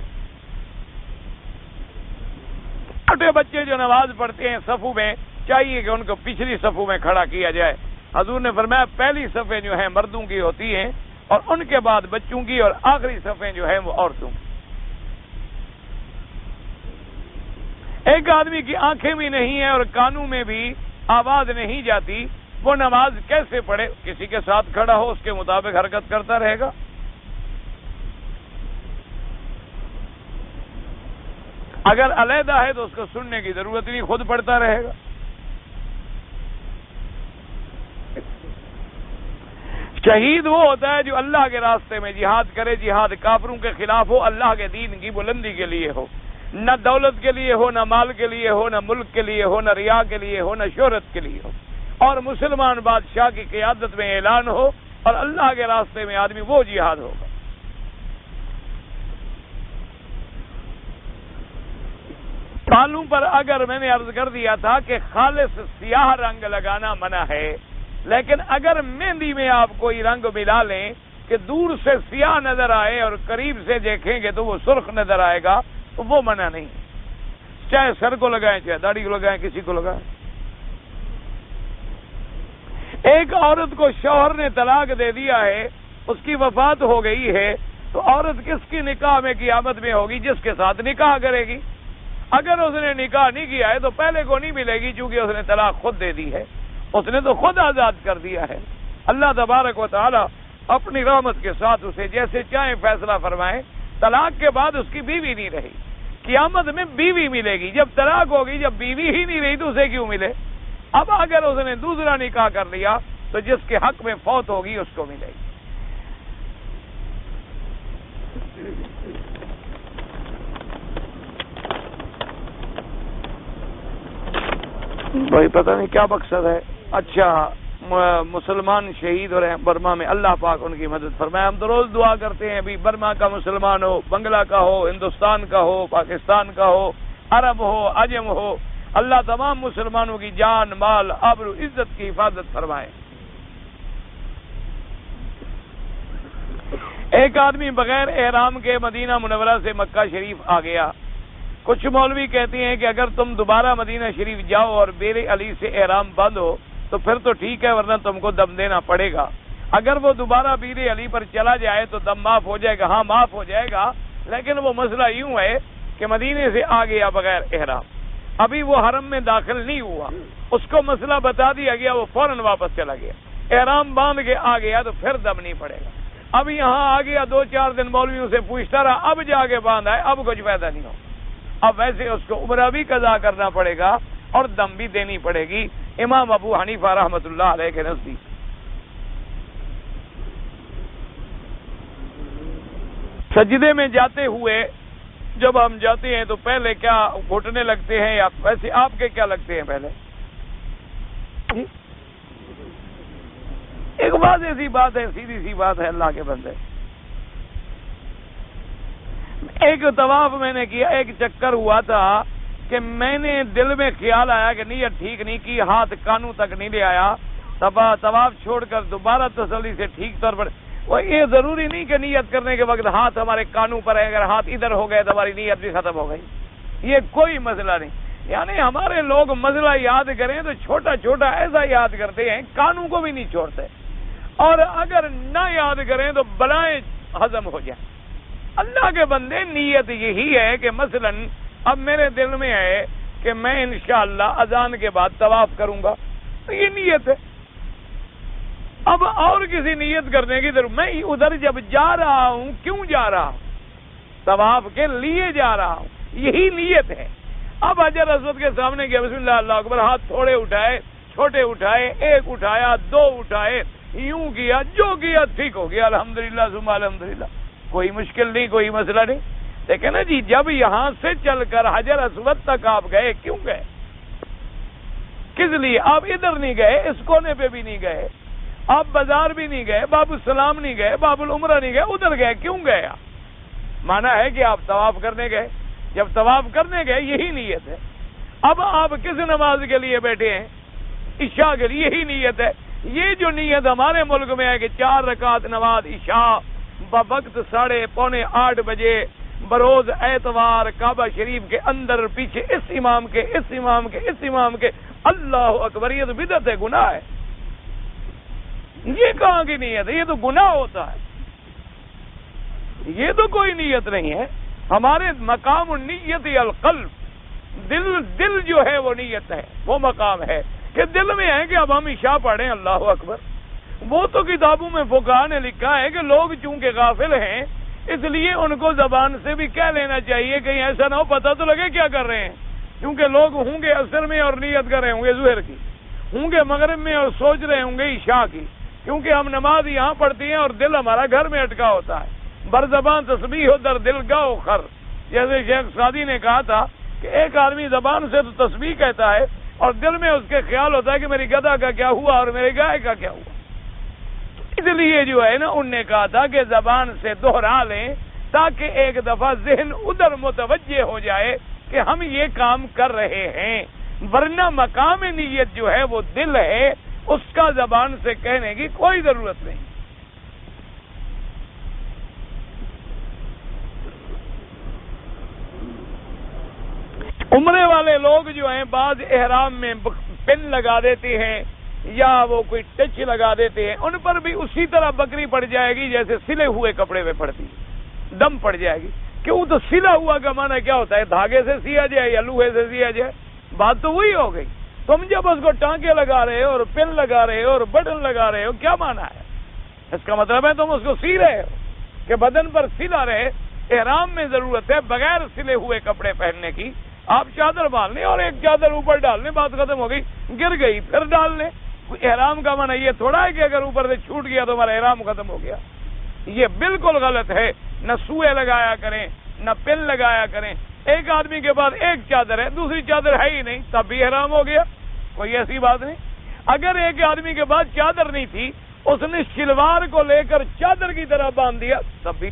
چھوٹے بچے جو نماز پڑھتے ہیں صفوں میں، چاہیے کہ ان کو پچھلی صفوں میں کھڑا کیا جائے۔ حضور نے فرمایا پہلی صفیں جو ہیں مردوں کی ہوتی ہیں اور ان کے بعد بچوں کی، اور آخری صفیں جو ہیں وہ عورتوں کی۔ ایک آدمی کی آنکھیں بھی نہیں ہیں اور کانوں میں بھی آواز نہیں جاتی، وہ نماز کیسے پڑھے؟ کسی کے ساتھ کھڑا ہو، اس کے مطابق حرکت کرتا رہے گا۔ اگر علیحدہ ہے تو اس کو سننے کی ضرورت نہیں، خود پڑھتا رہے گا۔ شہید وہ ہوتا ہے جو اللہ کے راستے میں جہاد کرے، جہاد کافروں کے خلاف ہو، اللہ کے دین کی بلندی کے لیے ہو، نہ دولت کے لیے ہو، نہ مال کے لیے ہو، نہ ملک کے لیے ہو، نہ ریا کے لیے ہو، نہ شہرت کے لیے ہو، اور مسلمان بادشاہ کی قیادت میں اعلان ہو اور اللہ کے راستے میں آدمی، وہ جہاد ہوگا۔ بالوں پر اگر میں نے عرض کر دیا تھا کہ خالص سیاہ رنگ لگانا منع ہے، لیکن اگر مہندی میں آپ کوئی رنگ ملا لیں کہ دور سے سیاہ نظر آئے اور قریب سے دیکھیں گے تو وہ سرخ نظر آئے گا، تو وہ منع نہیں، چاہے سر کو لگائیں، چاہے داڑھی کو لگائیں، کسی کو لگائیں۔ ایک عورت کو شوہر نے طلاق دے دیا ہے، اس کی وفات ہو گئی ہے، تو عورت کس کی نکاح میں قیامت میں ہوگی؟ جس کے ساتھ نکاح کرے گی۔ اگر اس نے نکاح نہیں کیا ہے تو پہلے کو نہیں ملے گی، چونکہ اس نے طلاق خود دے دی ہے، اس نے تو خود آزاد کر دیا ہے۔ اللہ تبارک و تعالی اپنی رحمت کے ساتھ اسے جیسے چاہیں فیصلہ فرمائے۔ طلاق کے بعد اس کی بیوی نہیں رہی، قیامت میں بیوی ملے گی۔ جب طلاق ہوگی، جب بیوی ہی نہیں رہی تو اسے کیوں ملے؟ اب اگر اس نے دوسرا نکاح کر لیا تو جس کے حق میں فوت ہوگی اس کو ملے گی۔ بھائی پتہ نہیں کیا مقصد ہے۔ اچھا، مسلمان شہید ہو رہے ہیں برما میں، اللہ پاک ان کی مدد فرمائے۔ ہم تو روز دعا کرتے ہیں، ابھی برما کا مسلمان ہو، بنگلہ کا ہو، ہندوستان کا ہو، پاکستان کا ہو، عرب ہو، عجم ہو، اللہ تمام مسلمانوں کی جان، مال، آبرو، عزت کی حفاظت فرمائے۔ ایک آدمی بغیر احرام کے مدینہ منورہ سے مکہ شریف آ گیا۔ کچھ مولوی کہتے ہیں کہ اگر تم دوبارہ مدینہ شریف جاؤ اور بیر علی سے احرام باندھو تو پھر تو ٹھیک ہے، ورنہ تم کو دم دینا پڑے گا۔ اگر وہ دوبارہ بیر علی پر چلا جائے تو دم معاف ہو جائے گا۔ ہاں معاف ہو جائے گا، لیکن وہ مسئلہ یوں ہے کہ مدینے سے آ گیا بغیر احرام، ابھی وہ حرم میں داخل نہیں ہوا، اس کو مسئلہ بتا دیا گیا، وہ فوراً واپس چلا گیا، احرام باندھ کے آ گیا تو پھر دم نہیں پڑے گا۔ اب یہاں آ گیا، 2-4 دن مولویوں سے پوچھتا رہا، اب جا کے باندھ آئے، اب کچھ فائدہ نہیں ہو۔ اب ویسے اس کو عمرہ بھی قضا کرنا پڑے گا اور دم بھی دینی پڑے گی، امام ابو حنیفہ رحمۃ اللہ علیہ کے نزدیک۔ سجدے میں جاتے ہوئے جب ہم جاتے ہیں تو پہلے کیا گھٹنے لگتے ہیں، یا ویسے آپ کے کیا لگتے ہیں پہلے؟ ایک واضح سی بات ہے، سیدھی سی بات ہے، اللہ کے بندے۔ ایک طواف میں نے کیا، ایک چکر ہوا تھا کہ میں نے دل میں خیال آیا کہ نیت ٹھیک نہیں کی، ہاتھ کانوں تک نہیں لے آیا، طواف چھوڑ کر دوبارہ تسلی سے ٹھیک طور پر۔ وہ یہ ضروری نہیں کہ نیت کرنے کے وقت ہاتھ ہمارے کانوں پر ہے، اگر ہاتھ ادھر ہو گئے تو ہماری نیت بھی ختم ہو گئی، یہ کوئی مسئلہ نہیں۔ یعنی ہمارے لوگ مسئلہ یاد کریں تو چھوٹا چھوٹا ایسا یاد کرتے ہیں، کانوں کو بھی نہیں چھوڑتے، اور اگر نہ یاد کریں تو بلائیں ہضم ہو جائیں۔ اللہ کے بندے نیت یہی ہے کہ مثلا اب میرے دل میں ہے کہ میں انشاءاللہ اذان کے بعد طواف کروں گا، تو یہ نیت ہے. اب اور کسی نیت کرنے کی ضرورت، میں ادھر جب جا رہا ہوں کیوں جا رہا ہوں؟ طواف کے لیے جا رہا ہوں، یہی نیت ہے. اب حجر اسود کے سامنے کیا بسم اللہ اللہ اکبر، ہاتھ تھوڑے اٹھائے، چھوٹے اٹھائے، ایک اٹھایا، دو اٹھائے، یوں کیا، جو کیا ٹھیک ہو گیا، الحمدللہ ثم الحمدللہ، کوئی مشکل نہیں، کوئی مسئلہ نہیں. لیکن نا جی جب یہاں سے چل کر حجر اسود تک آپ گئے، کیوں گئے؟ کس لیے؟ آپ ادھر نہیں گئے، اس کونے پہ بھی نہیں گئے، آپ بازار بھی نہیں گئے، باب السلام نہیں گئے، باب العمرہ نہیں گئے، ادھر گئے. کیوں گئے؟ آپ مانا ہے کہ آپ طواف کرنے گئے. جب طواف کرنے گئے یہی نیت ہے. اب آپ کس نماز کے لیے بیٹھے ہیں؟ عشاء کے لیے، یہی نیت ہے. یہ جو نیت ہمارے ملک میں ہے کہ 4 رکعت نماز عشاء بوقت 7:45 بجے بروز اتوار کعبہ شریف کے اندر پیچھے اس امام کے اس امام کے اس امام کے، اللہ اکبر، یہ تو بدعت ہے، گناہ ہے. یہ کہاں کی نیت ہے؟ یہ تو گناہ ہوتا ہے، یہ تو کوئی نیت نہیں ہے. ہمارے مقام النیت القلب، دل جو ہے وہ نیت ہے، وہ مقام ہے کہ دل میں ہے کہ اب ہم عشاء پڑھیں، اللہ اکبر. وہ تو کتابوں میں فقہا نے لکھا ہے کہ لوگ چونکہ غافل ہیں اس لیے ان کو زبان سے بھی کہہ لینا چاہیے، کہیں ایسا نہ ہو پتہ تو لگے کیا کر رہے ہیں. کیونکہ لوگ ہوں گے عصر میں اور نیت کر رہے ہوں گے ظہر کی، ہوں گے مغرب میں اور سوچ رہے ہوں گے عشاء کی. کیونکہ ہم نماز یہاں پڑھتی ہیں اور دل ہمارا گھر میں اٹکا ہوتا ہے. برزبان تسبیح ہو در دل گاؤ خر، جیسے شیخ سعدی نے کہا تھا کہ ایک آدمی زبان سے تو تسبیح کہتا ہے اور دل میں اس کے خیال ہوتا ہے کہ میری گدھا کا کیا ہوا اور میرے گائے کا کیا ہوا. اس لیے جو ہے نا ان نے کہا تھا کہ زبان سے دوہرا لیں تاکہ ایک دفعہ ذہن ادھر متوجہ ہو جائے کہ ہم یہ کام کر رہے ہیں. ورنہ مقام نیت جو ہے وہ دل ہے، اس کا زبان سے کہنے کی کوئی ضرورت نہیں. عمرے والے لوگ جو ہیں بعض احرام میں پن لگا دیتے ہیں یا وہ کوئی ٹچ لگا دیتے ہیں، ان پر بھی اسی طرح بکری پڑ جائے گی جیسے سلے ہوئے کپڑے میں پڑتی ہے، دم پڑ جائے گی. کیوں؟ تو سلا ہوا کا معنی کیا ہوتا ہے؟ دھاگے سے سیا جائے یا لوہے سے سیا جائے، بات تو وہی ہو گئی. تم جب اس کو ٹانکے لگا رہے ہو اور پن لگا رہے ہو اور بٹن لگا رہے ہو، کیا معنی ہے؟ اس کا مطلب ہے تم اس کو سی رہے ہو کہ بدن پر سلا رہے. احرام میں ضرورت ہے بغیر سلے ہوئے کپڑے پہننے کی. آپ چادر باندھ لیں اور ایک چادر اوپر ڈال لیں، بات ختم ہو گئی. گر گئی پھر ڈال لیں. احرام کا معنی یہ تھوڑا ہے کہ اگر اوپر سے چھوٹ گیا تو ہمارا احرام ختم ہو گیا. یہ بالکل غلط ہے. نہ سوئے لگایا کریں، نہ پن لگایا کریں. ایک آدمی کے پاس ایک چادر ہے، دوسری چادر ہے ہی نہیں، تب بھی احرام ہو گیا، کوئی ایسی بات نہیں. اگر ایک آدمی کے پاس چادر نہیں تھی، اس نے شلوار کو لے کر چادر کی طرح باندھ دیا، تب بھی